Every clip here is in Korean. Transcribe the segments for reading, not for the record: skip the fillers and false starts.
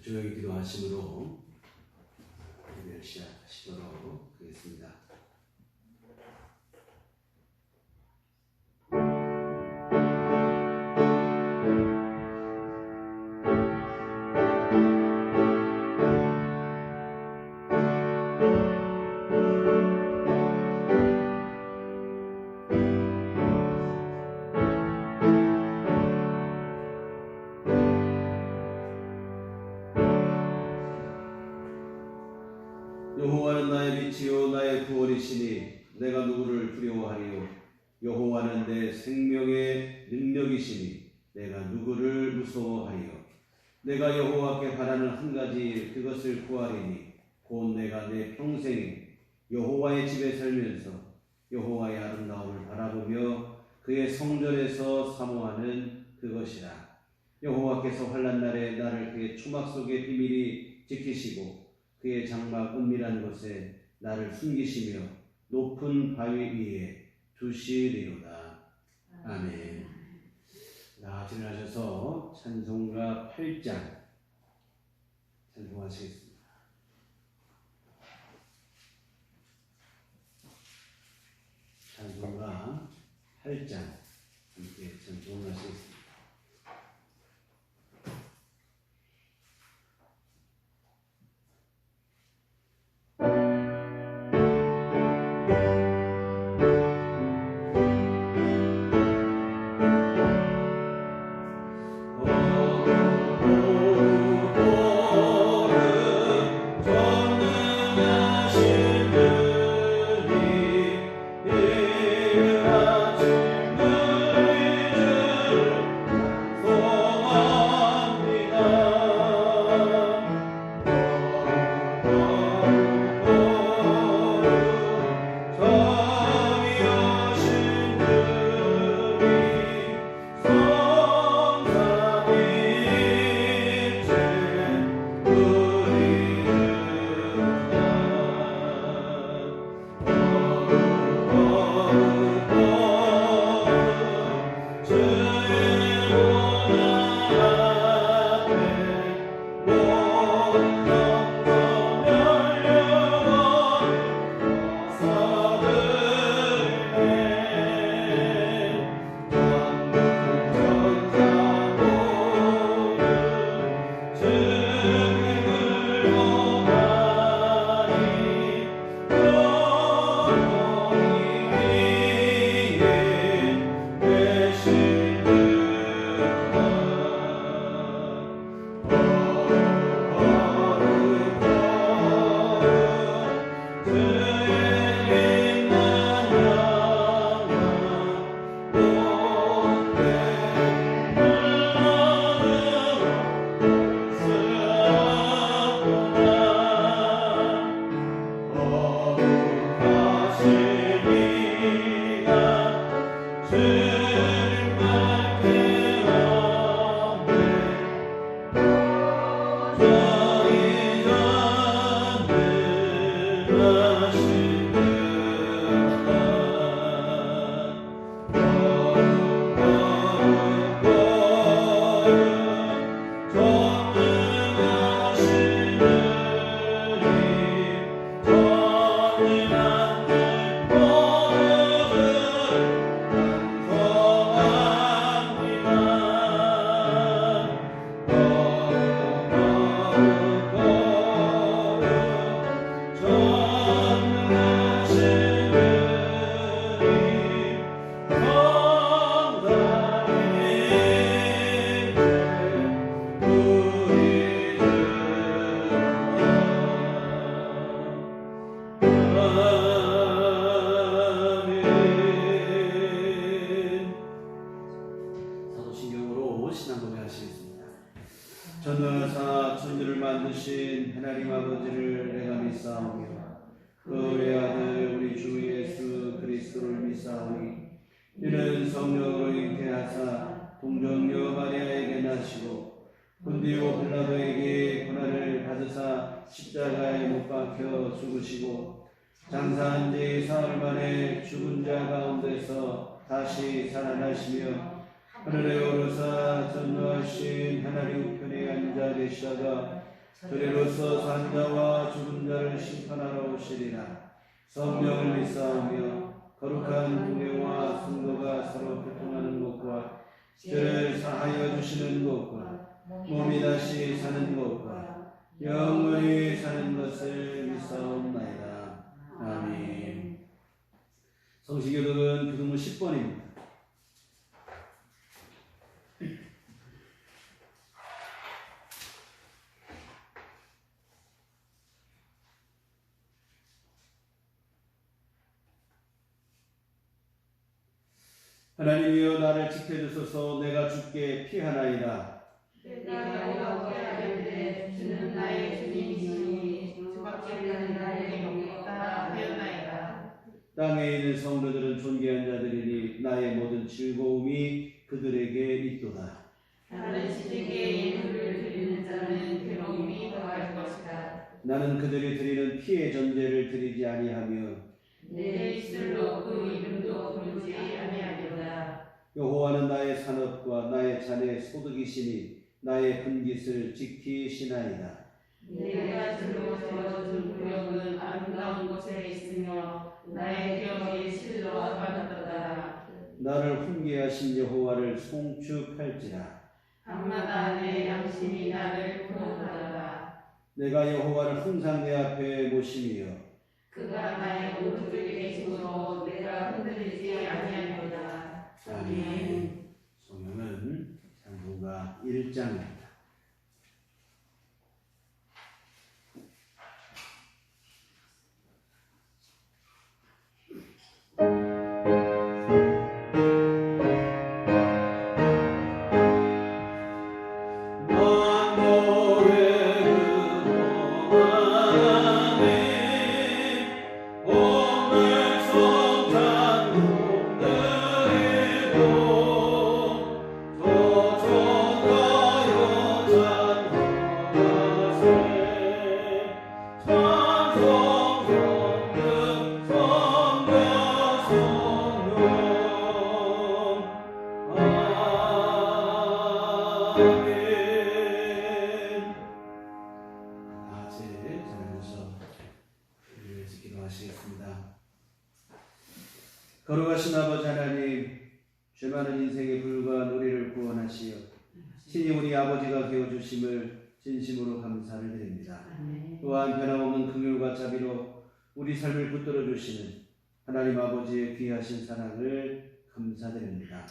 조용히 기도하심으로 예배를 시작하시도록 하겠습니다. 여호와는 나의 빛이요 나의 구원이시니 내가 누구를 두려워하리요. 여호와는 내 생명의 능력이시니 내가 누구를 무서워하리요. 내가 여호와께 바라는 한 가지 그것을 구하리니 곧 내가 내 평생에 여호와의 집에 살면서 여호와의 아름다움을 바라보며 그의 성전에서 사모하는 그것이라. 여호와께서 환난 날에 나를 그의 초막 속에 비밀히 지키시고 그의 장막 은밀한 곳에 나를 숨기시며 높은 바위 위에 두시리로다. 아멘. 다 일어나셔서 찬송가 8장 찬송하시겠습니다. 찬송가 8장 함께 찬송하시겠습니다. 전능하사 천지를 만드신 하나님 아버지를 내가 믿사오며 그의 아들 우리 주 예수 그리스도를 믿사오니 이는 성령으로 잉태하사 동정녀 마리아에게 나시고 본디오 빌라도에게 고난을 받으사 십자가에 못 박혀 죽으시고 장사한 지 사흘 만에 죽은 자 가운데서 다시 살아나시며 하늘에 오르사 전능하신 하나님 우편에 앉아 계시다가 저리로서 산 자와 죽은 자를 심판하러 오시리라. 성령을 믿사오며 거룩한 공회와 성도가 서로 교통하는 것과 죄를 사하여 주시는 것과 몸이 다시 사는 것과 영원히 사는 것을 믿사옵나이다. 아멘. 성시교독은 교동문 10번입니다. 하나님이여 나를 지켜주소서. 내가 주께 피하나이다. 내가 여호와께 하려되 주는 나의 주님이시니 주밖에 나를 용납다 하였나이다. 땅에 있는 성도들은 존귀한 자들이니 나의 모든 즐거움이 그들에게 있도다. 다른 시댁에 예물을 드리는 자는 괴로움이 더할 것이다. 나는 그들이 드리는 피의 전제를 드리지 아니하며 내 입술로 그 이름도 부르지 아니하리로다. 여호와는 나의 산업과 나의 잔의 소득이시니 나의 분깃을 지키시나이다. 내가 주로 세워준 구역은 아름다운 곳에 있으며 나의 기업이 실로 아름답도다. 나를 훈계하신 여호와를 송축할지라. 밤마다 내 양심이 나를 구원하도다. 내가 여호와를 항상 내 앞에 모시며 그가 나의 오른쪽에 계시므로 내가 흔들리지 아니하리로다. 아멘. 성경은 장로가 1장입니다. 거룩하신 아버지 하나님, 죄 많은 인생에 불과한 우리를 구원하시어 친히 우리 아버지가 되어주심을 진심으로 감사를 드립니다. 또한 변함없는 긍휼과 자비로 우리 삶을 붙들어 주시는 하나님 아버지의 귀하신 사랑을 감사드립니다.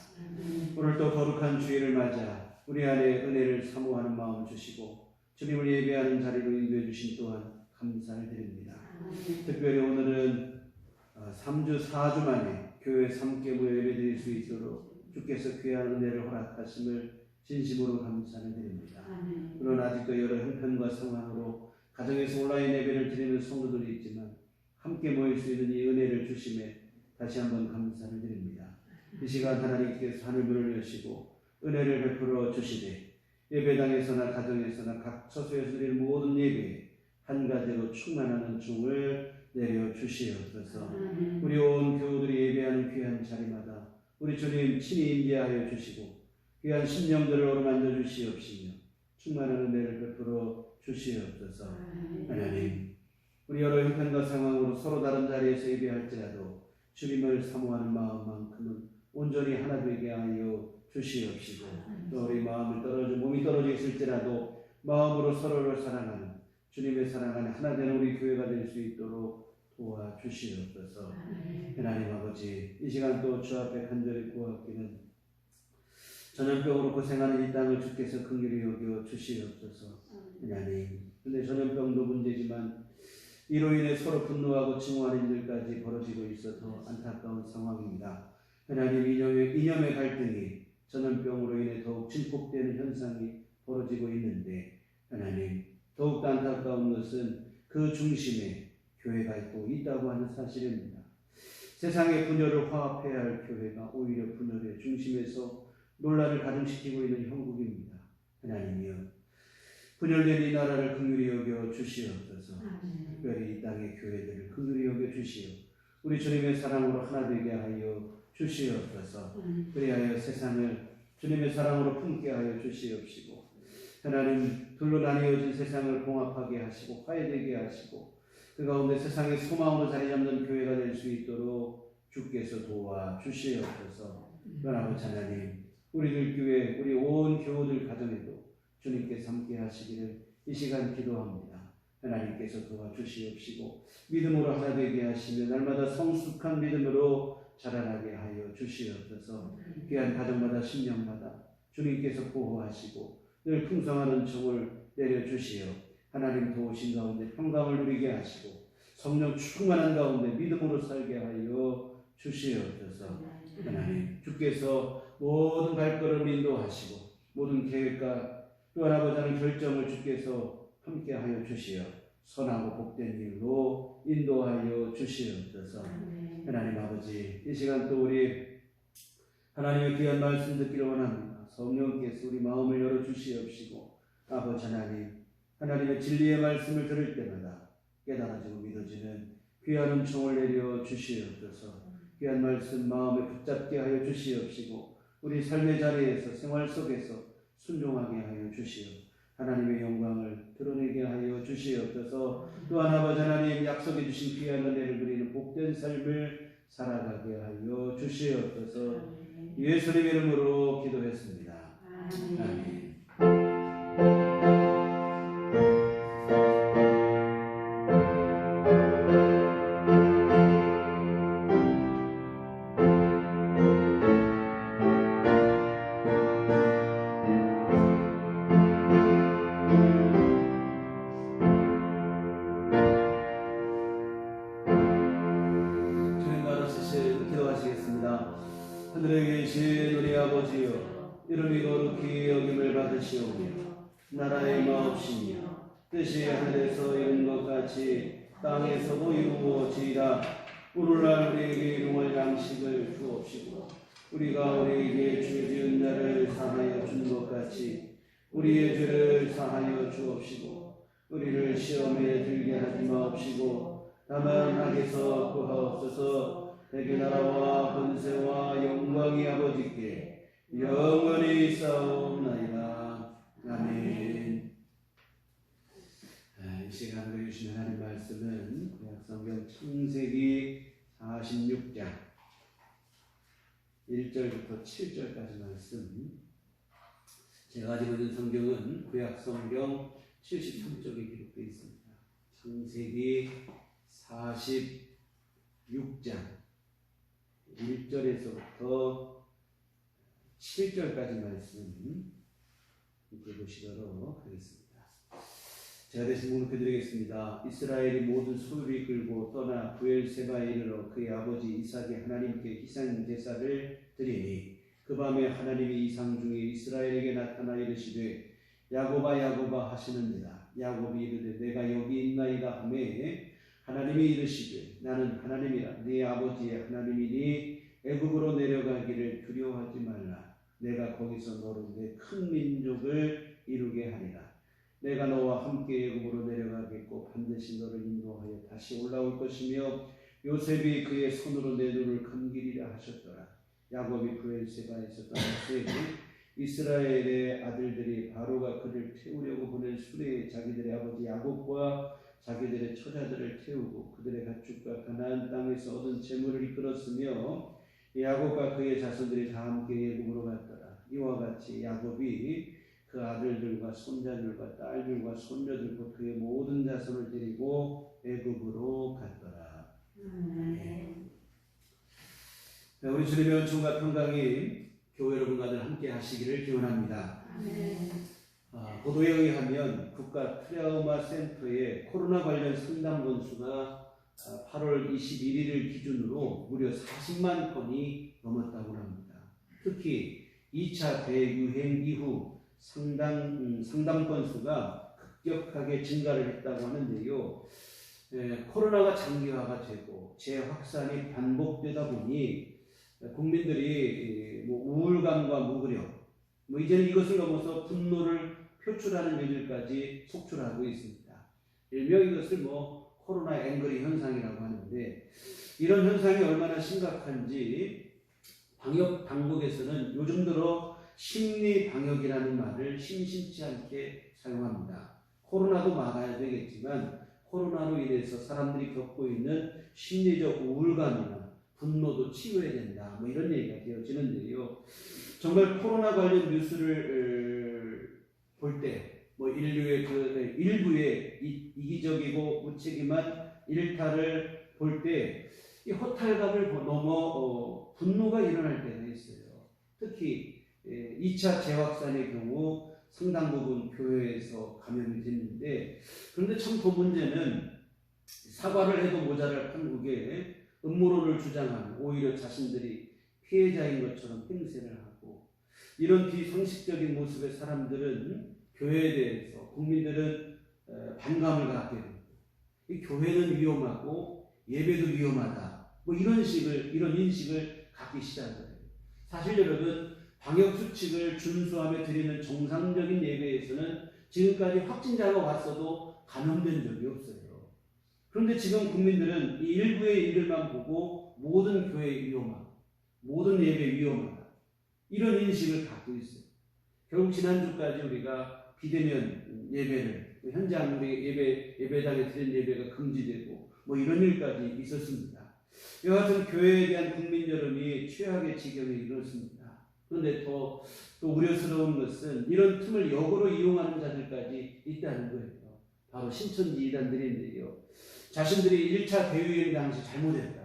오늘도 거룩한 주일을 맞아 우리 안에 은혜를 사모하는 마음 주시고 주님을 예배하는 자리로 인도해 주신 또한 감사를 드립니다. 특별히 오늘은 3주 4주 만에 교회 3개 모여 예배드릴 수 있도록 주께서 귀한 은혜를 허락하심을 진심으로 감사를 드립니다. 물론 아직도 여러 형편과 상황으로 가정에서 온라인 예배를 드리는 성도들이 있지만 함께 모일 수 있는 이 은혜를 주심에 다시 한번 감사를 드립니다. 이 시간 하나님께서 하늘문을 여시고 은혜를 베풀어 주시되 예배당에서나 가정에서나 각 처소에서 드리는 모든 예배에 한 가지로 충만하는 종을 내려 주시옵소서. 우리 온 교우들이 예배하는 귀한 자리마다 우리 주님 친히 임재하여 주시고 귀한 심령들을 어루만져 주시옵시며 충만한 은혜를 베풀어 주시옵소서. 하나님, 우리 여러 형편과 상황으로 서로 다른 자리에서 예배할지라도 주님을 사모하는 마음만큼은 온전히 하나 되게 하여 주시옵시고 또 우리 몸이 떨어져 있을지라도 마음으로 서로를 사랑하는 주님의 사랑 안에 하나 되는 우리 교회가 될 수 있도록 도와주시옵소서. 하나님 아버지, 이 시간 또 주 앞에 간절히 구하기는 전염병으로 고생하는 이 땅을 주께서 긍휼히 여겨 주시옵소서. 하나님, 근데 전염병도 문제지만 이로 인해 서로 분노하고 증오하는 일들까지 벌어지고 있어서 안타까운 상황입니다. 하나님, 이념의 갈등이 전염병으로 인해 더욱 증폭되는 현상이 벌어지고 있는데 하나님, 더욱 안타까운 것은 그 중심에 교회가 있다고 하는 사실입니다. 세상의 분열을 화합해야 할 교회가 오히려 분열의 중심에서 논란을 가중시키고 있는 형국입니다. 하나님이여, 분열된 이 나라를 긍휼히 여겨 주시옵소서. 특별히 이 땅의 교회들을 긍휼히 여겨 주시오. 우리 주님의 사랑으로 하나 되게 하여 주시옵소서. 그리하여 세상을 주님의 사랑으로 품게 하여 주시옵시고 하나님 둘로 나뉘어진 세상을 봉합하게 하시고 화해되게 하시고 그 가운데 세상의 소망으로 자리 잡는 교회가 될 수 있도록 주께서 도와 주시옵소서. 아버지 하나님, 우리들 교회, 우리 온 교우들 가정에도 주님께서 함께 하시기를 이 시간 기도합니다. 하나님께서 도와주시옵시고 믿음으로 하나 되게 하시며 날마다 성숙한 믿음으로 자라나게 하여 주시옵소서. 귀한 가정마다 심령마다 주님께서 보호하시고 늘 풍성한 은총을 내려주시어 하나님 도우신 가운데 평강을 누리게 하시고 성령 충만한 가운데 믿음으로 살게 하여 주시옵소서. 하나님 주께서 모든 발걸음을 인도하시고 모든 계획과 또한 아버지 하나님 결정을 주께서 함께하여 주시어 선하고 복된 일로 인도하여 주시옵소서. 하나님 아버지 이 시간 또 우리 하나님의 귀한 말씀 듣기를 원합니다. 성령께서 우리 마음을 열어주시옵시고 아버지 하나님의 진리의 말씀을 들을 때마다 깨달아지고 믿어지는 귀한 은총을 내려 주시옵소서. 귀한 말씀 마음에 붙잡게 하여 주시옵시고 우리 삶의 자리에서 생활 속에서 순종하게 하여 주시옵소서. 하나님의 영광을 드러내게 하여 주시옵소서. 또한 아버지 하나님 약속해 주신 귀한 은혜를 누리는 복된 삶을 살아가게 하여 주시옵소서. 예수님의 이름으로 기도했습니다. 아멘. 하늘에 계신 우리 아버지여, 이름이 거룩히 여김을 받으시오며 나라의 마옵시며 뜻이 하늘에서 이룬 것 같이 땅에서도 이루어지이다. 오늘날 우리에게 일용할 양식을 주옵시고 우리가 우리에게 죄 지은 자를 사하여 준 것 같이 우리의 죄를 사하여 주옵시고 우리를 시험에 들게 하지 마옵시고 다만 악에서 구하옵소서. 대개 나라와 권세와 영광이 아버지께 영원히 있사옵나이다. 아멘. 이 시간 보여주신 하나님 말씀은 구약성경 창세기 46장 1절부터 7절까지 말씀. 제가 가지고 있는 성경은 구약성경 73쪽에 기록되어 있습니다. 창세기 46장 1절에서부터 7절까지 말씀 함께 보시도록 하겠습니다. 제가 대신 묵묵해드리겠습니다. 이스라엘이 모든 소를 이끌고 떠나 브엘세바에 이르러 그의 아버지 이삭이 하나님께 희생 제사를 드리니 그 밤에 하나님이 이상 중에 이스라엘에게 나타나 이르시되 야곱아 야곱아 하시는지라. 야곱이 이르되 내가 여기 있나이다 하매 하나님이 이르시되 나는 하나님이라 네 아버지의 하나님이니 애굽으로 내려가기를 두려워하지 말라. 내가 거기서 너로 내 큰 민족을 이루게 하리라. 내가 너와 함께 애굽으로 내려가겠고 반드시 너를 인도하여 다시 올라올 것이며 요셉이 그의 손으로 내 눈을 감기리라 하셨더라. 야곱이 브엘세바에서 떠났으니 이스라엘의 아들들이 바로가 그를 태우려고 보낸 수레에 자기들의 아버지 야곱과 자기들의 처자들을 태우고 그들의 가축과 가나안 땅에서 얻은 재물을 이끌었으며 야곱과 그의 자손들이 다 함께 애굽으로 갔더라. 이와 같이 야곱이 그 아들들과 손자들과 딸들과 손녀들 곧 그의 모든 자손을 데리고 애굽으로 갔더라. 우리 주님의 은총과 평강이 교회 여러분과들 함께 하시기를 기원합니다. 보도에 의하면 국가 트라우마 센터의 코로나 관련 상담 건수가 8월 21일을 기준으로 무려 40만 건이 넘었다고 합니다. 특히 2차 대유행 이후 상담 건수가 급격하게 증가를 했다고 하는데요. 코로나가 장기화가 되고 재확산이 반복되다 보니 국민들이 우울감과 무기력, 이제는 이것을 넘어서 분노를 표출하는 일들까지 속출하고 있습니다. 일명 이것을 코로나 앵그리 현상이라고 하는데 이런 현상이 얼마나 심각한지 방역 당국에서는 요즘 들어 심리 방역이라는 말을 심심치 않게 사용합니다. 코로나도 막아야 되겠지만 코로나로 인해서 사람들이 겪고 있는 심리적 우울감이나 분노도 치유해야 된다. 뭐 이런 얘기가 되어지는데요. 정말 코로나 관련 뉴스를 볼 때 뭐 인류의 그 일부의 이기적이고 무책임한 일탈을 볼 때 이 허탈감을 넘어 분노가 일어날 때가 있어요. 특히 2차 재확산의 경우 상당 부분 교회에서 감염이 됐는데, 그런데 참 더 문제는 사과를 해도 모자랄 한국에 음모론을 주장하는, 오히려 자신들이 피해자인 것처럼 행세를 하고, 이런 비상식적인 모습의 사람들은 교회에 대해서 국민들은 반감을 갖게 되고, 이 교회는 위험하고 예배도 위험하다, 뭐 이런 인식을 갖기 시작해요. 사실 여러분, 방역 수칙을 준수하며 드리는 정상적인 예배에서는 지금까지 확진자가 왔어도 감염된 적이 없어요. 그런데 지금 국민들은 이 일부의 일들만 보고 모든 교회 위험하고 모든 예배 위험하다, 이런 인식을 갖고 있어요. 결국 지난주까지 우리가 비대면 예배를, 현장 우리 예배당에 드린 예배가 금지되고 뭐 이런 일까지 있었습니다. 이와 같은 교회에 대한 국민 여론이 최악의 지경에 이르렀습니다. 그런데 또 우려스러운 것은 이런 틈을 역으로 이용하는 자들까지 있다는 거예요. 바로 신천지 이단들인데요. 자신들이 1차 대유행 당시 잘못했다,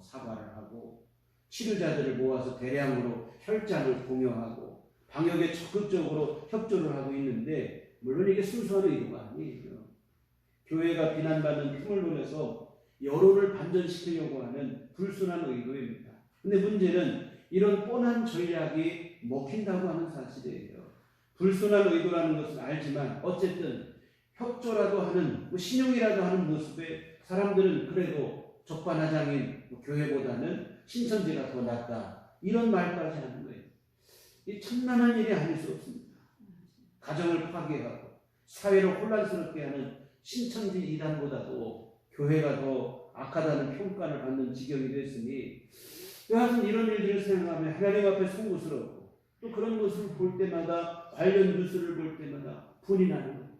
사과를 하고 치료자들을 모아서 대량으로 혈장을 공여하고 방역에 적극적으로 협조를 하고 있는데, 물론 이게 순수한 의도가 아니에요. 교회가 비난받는 틈을 노려서 여론을 반전시키려고 하는 불순한 의도입니다. 근데 문제는 이런 뻔한 전략이 먹힌다고 하는 사실이에요. 불순한 의도라는 것은 알지만 어쨌든 협조라도 하는, 신용이라도 하는 모습에 사람들은 그래도 적반하장인 교회보다는 신천지가 더 낫다, 이런 말까지 하는 거예요. 이 천만한 일이 아닐 수 없습니다. 가정을 파괴하고 사회를 혼란스럽게 하는 신천지 이단보다도 교회가 더 악하다는 평가를 받는 지경이 됐으니, 여하튼 이런 일들을 생각하면 하나님 앞에 송구스럽고, 또 그런 모습을 볼 때마다, 관련 뉴스를 볼 때마다 분이 나는 거예요.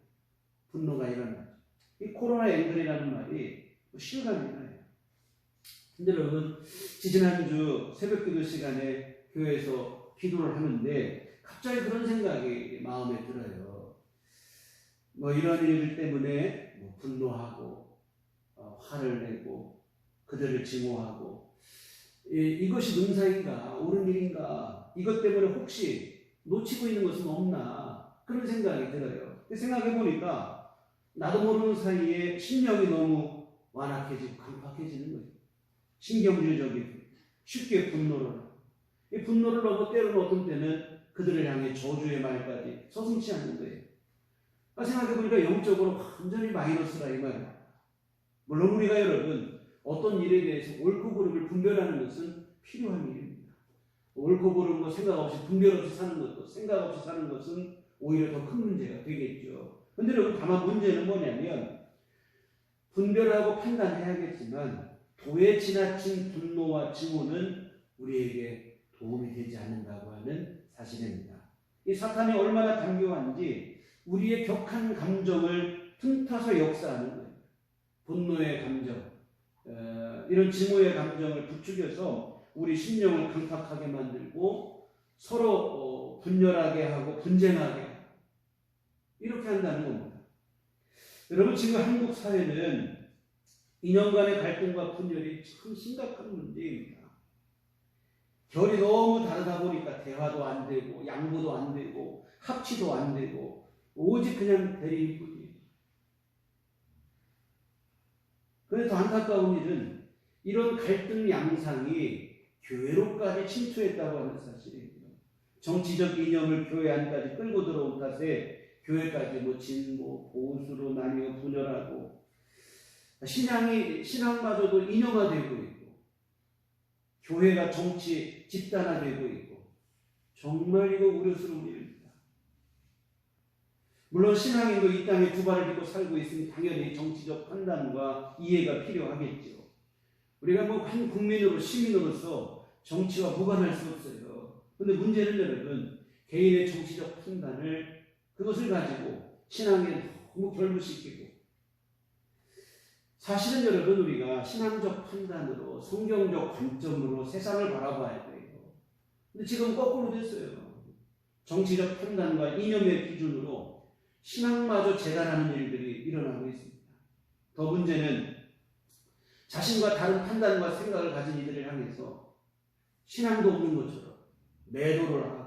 분노가 일어나죠. 이 코로나 앵글이라는 말이 실감이 나요. 근데 여러분, 지지난주 새벽기도 시간에 교회에서 기도를 하는데 갑자기 그런 생각이 마음에 들어요. 뭐 이런 일 때문에 분노하고 화를 내고 그들을 증오하고, 이것이 능사인가, 옳은 일인가, 이것 때문에 혹시 놓치고 있는 것은 없나, 그런 생각이 들어요. 생각해보니까 나도 모르는 사이에 심령이 너무 완악해지고 강팍해지는 거예요. 신경질적이고 쉽게 분노를 하고, 이 분노를 넘어 때로는 어떤 때는 그들을 향해 저주의 말까지 서슴지 않는 거예요. 생각해보니까 영적으로 완전히 마이너스라 이 말이에요. 물론 우리가 여러분 어떤 일에 대해서 옳고 그름을 분별하는 것은 필요한 일입니다. 옳고 그름도 생각 없이 분별 없이 사는 것도, 생각 없이 사는 것은 오히려 더 큰 문제가 되겠죠. 그런데 여러분, 다만 문제는 뭐냐면 분별하고 판단해야겠지만 도에 지나친 분노와 증오는 우리에게 도움이 되지 않는다고 하는 사실입니다. 이 사탄이 얼마나 간교한지 우리의 격한 감정을 틈타서 역사하는 거예요. 분노의 감정, 이런 증오의 감정을 부추겨서 우리 심령을 강팍하게 만들고 서로 분열하게 하고 분쟁하게 하고, 이렇게 한다는 겁니다. 여러분, 지금 한국 사회는 이념 간의 갈등과 분열이 참 심각한 문제입니다. 결이 너무 다르다 보니까 대화도 안 되고 양보도 안 되고 합치도 안 되고 오직 그냥 대립뿐이에요. 그런데 더 안타까운 일은 이런 갈등 양상이 교회로까지 침투했다고 하는 사실이에요. 정치적 이념을 교회 안까지 끌고 들어온 탓에 교회까지 진보, 보수로 나뉘어 분열하고, 신앙마저도 이념화되고 있고, 교회가 정치 집단화되고 있고, 정말 이거 우려스러운 일입니다. 물론 신앙인도 이 땅에 두 발을 딛고 살고 있으니 당연히 정치적 판단과 이해가 필요하겠죠. 우리가 한 국민으로, 시민으로서 정치와 무관할 수 없어요. 그런데 문제는 여러분, 개인의 정치적 판단을 그것을 가지고 신앙에 너무 결부시키고 사실은 여러분 우리가 신앙적 판단으로 성경적 관점으로 세상을 바라봐야 돼요. 근데 지금 거꾸로 됐어요. 정치적 판단과 이념의 기준으로 신앙마저 재단하는 일들이 일어나고 있습니다. 더 문제는 자신과 다른 판단과 생각을 가진 이들을 향해서 신앙도 없는 것처럼 매도를 하고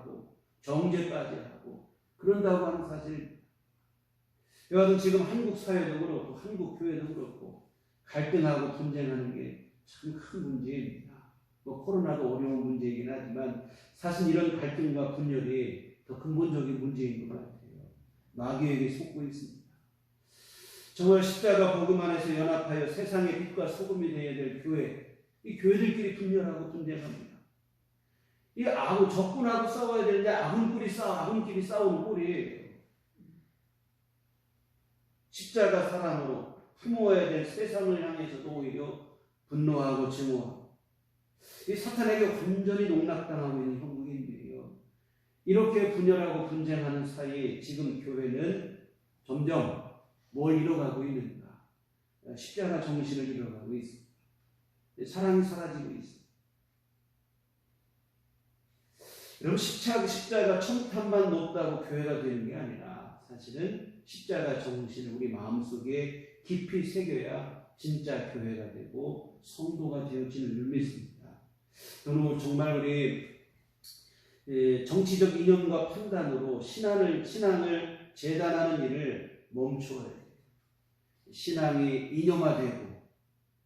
정죄까지 하고 그런다고 하는 사실 여하튼 지금 한국 사회도 그렇고 한국 교회도 그렇고 갈등하고 분쟁하는 게 참 큰 문제입니다. 코로나도 어려운 문제이긴 하지만 사실 이런 갈등과 분열이 더 근본적인 문제인 것 같아요. 마귀에게 속고 있습니다. 정말 십자가 복음 안에서 연합하여 세상의 빛과 소금이 되어야 될 교회, 이 교회들끼리 분열하고 분쟁합니다. 이 적군하고 싸워야 되는데 아군끼리 싸우는 꼴이에요. 십자가 사랑으로 품어야 될 세상을 향해서도 오히려 분노하고 증오하고 이 사탄에게 완전히 농락당하고 있는 형국인들이요. 이렇게 분열하고 분쟁하는 사이에 지금 교회는 점점 뭘 잃어가고 있는가? 십자가 정신을 잃어가고 있습니다. 사랑이 사라지고 있습니다. 여러분 십자가 첨탑만 높다고 교회가 되는 게 아니라 사실은 십자가 정신을 우리 마음속에 깊이 새겨야 진짜 교회가 되고 성도가 되어지는 줄 믿습니다. 저는 정말 우리 정치적 이념과 판단으로 신앙을 재단하는 일을 멈춰야 돼요. 신앙이 이념화되고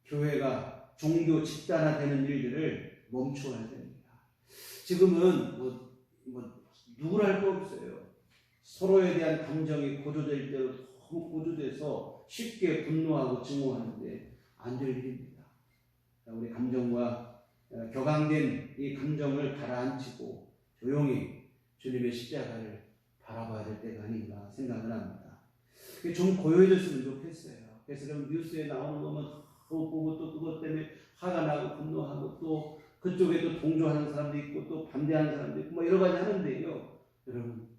교회가 종교 집단화되는 일들을 멈춰야 됩니다. 지금은 누구를 할 거 없어요. 서로에 대한 감정이 고조될 대로 너무 고조돼서 쉽게 분노하고 증오하는데 안 될 일입니다. 우리 감정과 격앙된 이 감정을 가라앉히고 조용히 주님의 십자가를 바라봐야 될 때가 아닌가 생각을 합니다. 좀 고요해졌으면 좋겠어요. 그래서 그럼 뉴스에 나오는 거면 보고 또 그것 때문에 화가 나고 분노하고 또 그쪽에 또 동조하는 사람도 있고 또 반대하는 사람도 있고 여러 가지 하는데요. 여러분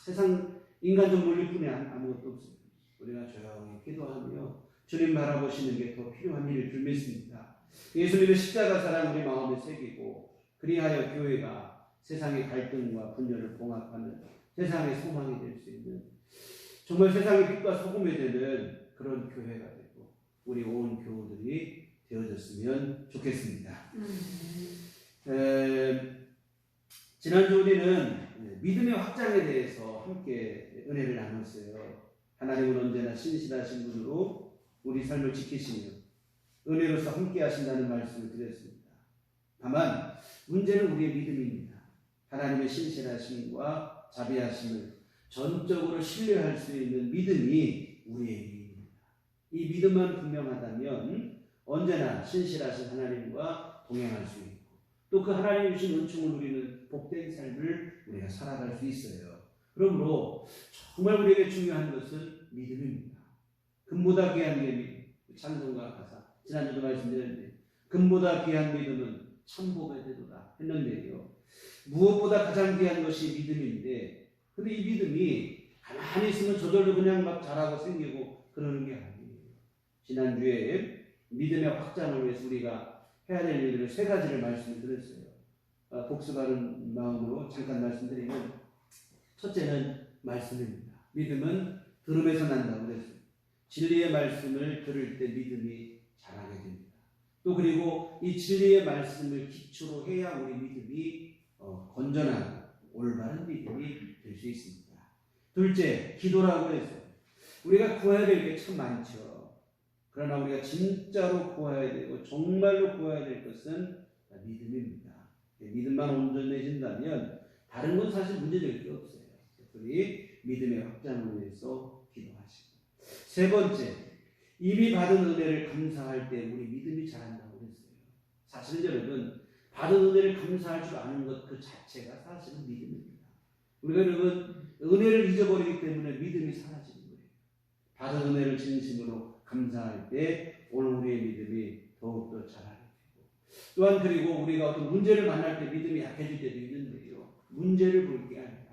세상 인간적 논리뿐이 아무것도 없습니다. 우리가 조용히 기도하며 주님 바라보시는 게 더 필요한 일일 줄 믿습니다. 예수님의 십자가 사랑 우리 마음에 새기고 그리하여 교회가 세상의 갈등과 분열을 봉합하는 세상의 소망이 될 수 있는 정말 세상의 빛과 소금이 되는 그런 교회가 되고 우리 온 교우들이 되어졌으면 좋겠습니다. 지난주 우리는 믿음의 확장에 대해서 함께 은혜를 나눴어요. 하나님은 언제나 신실하신 분으로 우리 삶을 지키시며 은혜로서 함께 하신다는 말씀을 드렸습니다. 다만 문제는 우리의 믿음입니다. 하나님의 신실하심과 자비하심을 전적으로 신뢰할 수 있는 믿음이 우리에게 있습니다. 이 믿음만 분명하다면 언제나 신실하신 하나님과 동행할 수 있고 또 그 하나님이 주신 은총을 누리는 복된 삶을 우리가 살아갈 수 있어요. 그러므로 정말 우리에게 중요한 것은 믿음입니다. 금보다 귀한 게 믿음. 찬송가 가사 지난주도 말씀드렸는데 금보다 귀한 믿음은 참복의 대도다 했는데요. 무엇보다 가장 귀한 것이 믿음인데 근데 이 믿음이 가만히 있으면 저절로 그냥 막 자라고 생기고 그러는 게 아니에요. 지난주에 믿음의 확장을 위해서 우리가 해야 될 일들을 세 가지를 말씀드렸어요. 복습하는 마음으로 잠깐 말씀드리면 첫째는 말씀입니다. 믿음은 들음에서 난다고 그랬어요. 진리의 말씀을 들을 때 믿음이 자라게 됩니다. 또 그리고 이 진리의 말씀을 기초로 해야 우리 믿음이 건전하고 올바른 믿음이 될 수 있습니다. 둘째, 기도라고 했어요. 우리가 구해야 될 게 참 많죠. 그러나 우리가 진짜로 구해야 되고 정말로 구해야 될 것은 믿음입니다. 믿음만 온전해진다면 다른 건 사실 문제될 게 없어요. 우리 믿음의 확장을 위해서 기도하시고 세 번째, 이미 받은 은혜를 감사할 때 우리 믿음이 자란다고 했어요. 사실은 여러분 받은 은혜를 감사할 줄 아는 것 그 자체가 사실은 믿음입니다. 우리가 여러분 은혜를 잊어버리기 때문에 믿음이 사라지는 거예요. 받은 은혜를 진심으로 감사할 때 오늘 우리의 믿음이 더욱더 자라게 되고 또한 그리고 우리가 어떤 문제를 만날 때 믿음이 약해질 때도 있는데요. 문제를 볼 게 아니라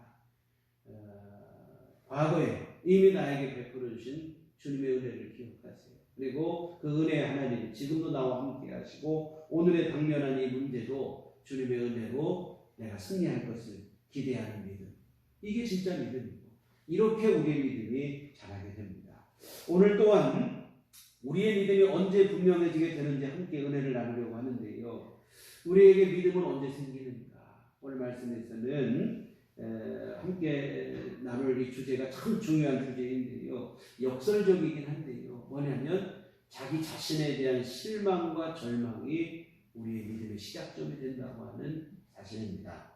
과거에 이미 나에게 베풀어 주신 주님의 은혜를 기억하세요. 그리고 그 은혜의 하나님 지금도 나와 함께 하시고 오늘의 당면한 이 문제도 주님의 은혜로 내가 승리할 것을 기대하는 믿음. 이게 진짜 믿음이고 이렇게 우리의 믿음이 자라게 됩니다. 오늘 또한 우리의 믿음이 언제 분명해지게 되는지 함께 은혜를 나누려고 하는데요. 우리에게 믿음은 언제 생기는가? 오늘 말씀에서는 함께 나눌 이 주제가 참 중요한 주제인데요. 역설적이긴 한데요. 뭐냐면 자기 자신에 대한 실망과 절망이 우리의 믿음의 시작점이 된다고 하는 사실입니다.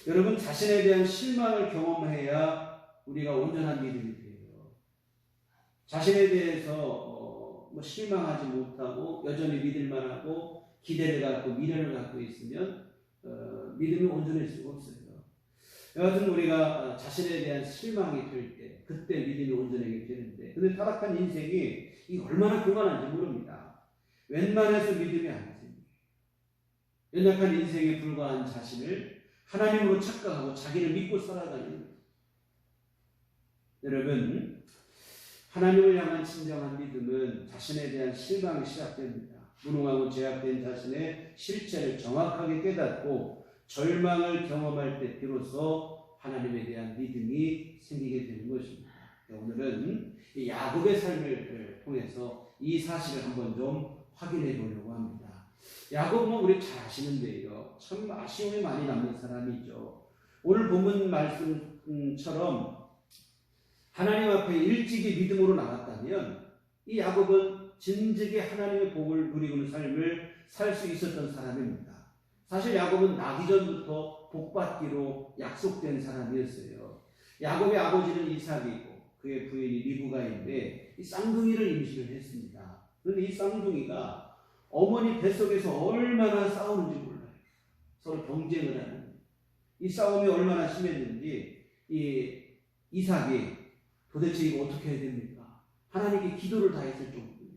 여러분, 자신에 대한 실망을 경험해야 우리가 온전한 믿음이 돼요. 자신에 대해서 실망하지 못하고 여전히 믿을만하고 기대를 갖고 미련을 갖고 있으면 믿음이 온전할 수가 없어요. 여하튼 우리가 자신에 대한 실망이 될 때 그때 믿음이 온전하게 되는데 근데 타락한 인생이 이 얼마나 교만한지 모릅니다. 웬만해서 믿음이 안 됩니다. 연약한 인생에 불과한 자신을 하나님으로 착각하고 자기를 믿고 살아가는 여러분, 하나님을 향한 진정한 믿음은 자신에 대한 실망이 시작됩니다. 무능하고 제약된 자신의 실체를 정확하게 깨닫고 절망을 경험할 때 비로소 하나님에 대한 믿음이 생기게 되는 것입니다. 오늘은 이 야곱의 삶을 통해서 이 사실을 한번 좀 확인해 보려고 합니다. 야곱은 우리 잘 아시는데요. 참 아쉬움이 많이 남는 사람이죠. 오늘 본문 말씀처럼 하나님 앞에 일찍이 믿음으로 나갔다면 이 야곱은 진즉에 하나님의 복을 누리는 삶을 살 수 있었던 사람입니다. 사실 야곱은 나기 전부터 복받기로 약속된 사람이었어요. 야곱의 아버지는 이삭이고 그의 부인이 리브가인데 이 쌍둥이를 임신을 했습니다. 그런데 이 쌍둥이가 어머니 뱃속에서 얼마나 싸우는지 몰라요. 서로 경쟁을 하는. 이 싸움이 얼마나 심했는지 이 이삭이 도대체 이거 어떻게 해야 됩니까? 하나님께 기도를 다 했을 정도예요.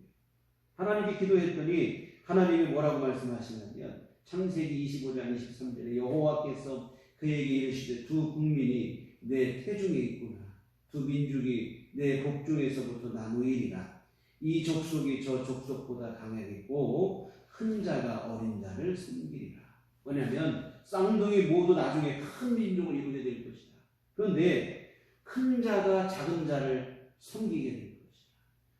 하나님께 기도했더니 하나님이 뭐라고 말씀하시냐면 창세기 25장 23절에 여호와께서 그에게 이르시되 두 국민이 내 태중에 있구나. 두 민족이 내 복중에서부터 나누이리라. 이 족속이 저 족속보다 강하겠고 큰 자가 어린 자를 섬기리라. 뭐냐면 쌍둥이 모두 나중에 큰 민족을 이루게 될 것이다. 그런데 큰 자가 작은 자를 섬기게 될 것이다.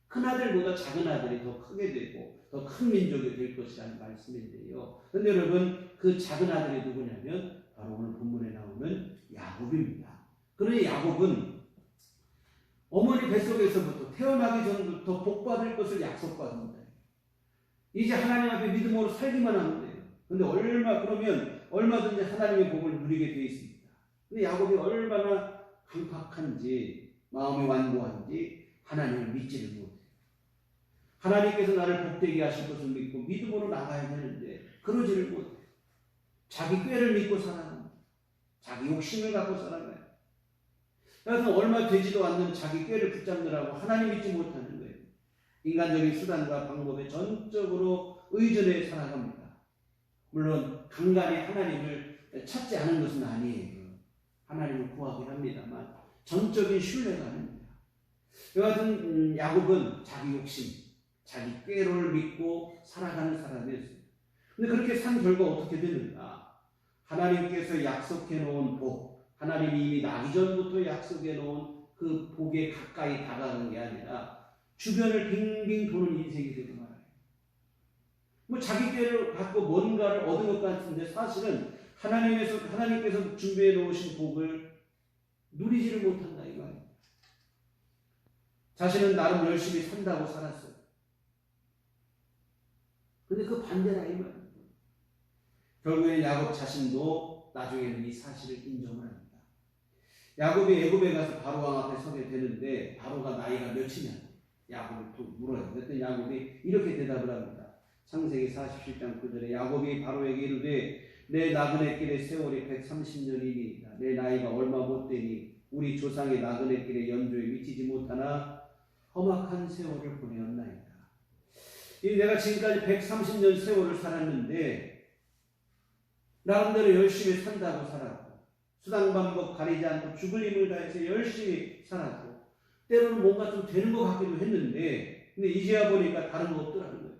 큰 아들보다 작은 아들이 더 크게 되고 더 큰 민족이 될 것이라는 말씀인데요. 그런데 여러분 그 작은 아들이 누구냐면 바로 오늘 본문에 나오는 야곱입니다. 그러니 야곱은 어머니 뱃속에서부터 태어나기 전부터 복받을 것을 약속받습니다. 이제 하나님 앞에 믿음으로 살기만 하면 돼요. 그런데 그러면 얼마든지 하나님의 복을 누리게 되어 있습니다. 근데 야곱이 얼마나 강팍한지 마음이 완고한지 하나님을 믿지를 못해요. 하나님께서 나를 복되게 하실 것을 믿고 믿음으로 나가야 되는데 그러지를 못해요. 자기 꾀를 믿고 살아갑니다. 자기 욕심을 갖고 살아가요. 그래서 얼마 되지도 않는 자기 꾀를 붙잡느라고 하나님 믿지 못하는 거예요. 인간적인 수단과 방법에 전적으로 의존해 살아갑니다. 물론 간간히 하나님을 찾지 않은 것은 아니에요. 하나님을 구하긴 합니다만 전적인 신뢰가 아닙니다. 여하튼 야곱은 자기 욕심, 자기 꾀를 믿고 살아가는 사람이었어요. 근데 그렇게 산 결과 어떻게 되는가? 하나님께서 약속해 놓은 복, 하나님이 이미 나기 전부터 약속해 놓은 그 복에 가까이 다가가는 게 아니라 주변을 빙빙 도는 인생이 되고 말아요. 자기 꾀를 갖고 뭔가를 얻은 것 같은데 사실은 하나님께서 준비해 놓으신 복을 누리지를 못한다 이 말이에요. 자신은 나름 열심히 산다고 살았어요. 근데 그 반대라 이 말이에요. 결국에는 야곱 자신도 나중에는 이 사실을 인정을 합니다. 야곱이 애굽에 가서 바로 왕 앞에 서게 되는데 바로가 나이가 몇이냐 야곱을 또 물어요. 그랬더니 야곱이 이렇게 대답을 합니다. 창세기 47장 9절에 야곱이 바로에게 이르되 내 나그네 길의 세월이 130년이니이다. 내 나이가 얼마 못되니 우리 조상의 나그네 길의 연조에 미치지 못하나 험악한 세월을 보내었나이다. 내가 지금까지 130년 세월을 살았는데 나름대로 열심히 산다고 살았고 수당방법 가리지 않고 죽을 힘을 다해서 열심히 살았고 때로는 뭔가 좀 되는 것 같기도 했는데 근데 이제야 보니까 다른 거 없더라는 거예요.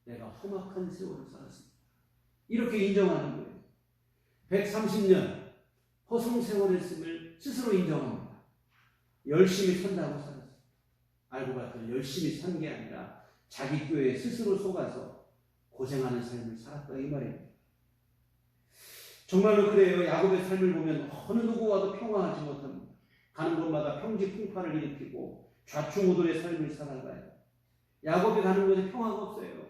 내가 험악한 세월을 살았습니다. 이렇게 인정하는 거예요. 130년 허송 세월했음을 스스로 인정합니다. 열심히 산다고 살았어요. 알고 봤더니 열심히 산 게 아니라 자기 꾀에 스스로 속아서 고생하는 삶을 살았다 이 말입니다. 정말로 그래요. 야곱의 삶을 보면 어느 누구와도 평화하지 못합니다. 가는 곳마다 평지풍파를 일으키고 좌충우돌의 삶을 살아가요. 야곱이 가는 곳에 평화가 없어요.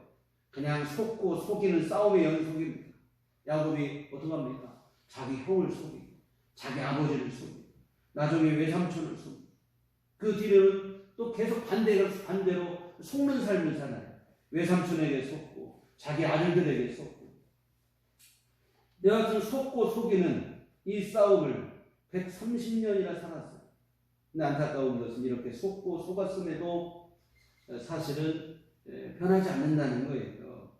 그냥 속고 속이는 싸움의 연속입니다. 야곱이 어떻게 합니까? 자기 형을 속이고 자기 아버지를 속이고 나중에 외삼촌을 속이고 그 뒤로는 또 계속 반대로 속는 삶을 살아요. 외삼촌에게 속고 자기 아들들에게 속고 여하튼 속고 속이는 이 싸움을 130년이나 살았어요. 근데 안타까운 것은 이렇게 속고 속았음에도 사실은 변하지 않는다는 거예요.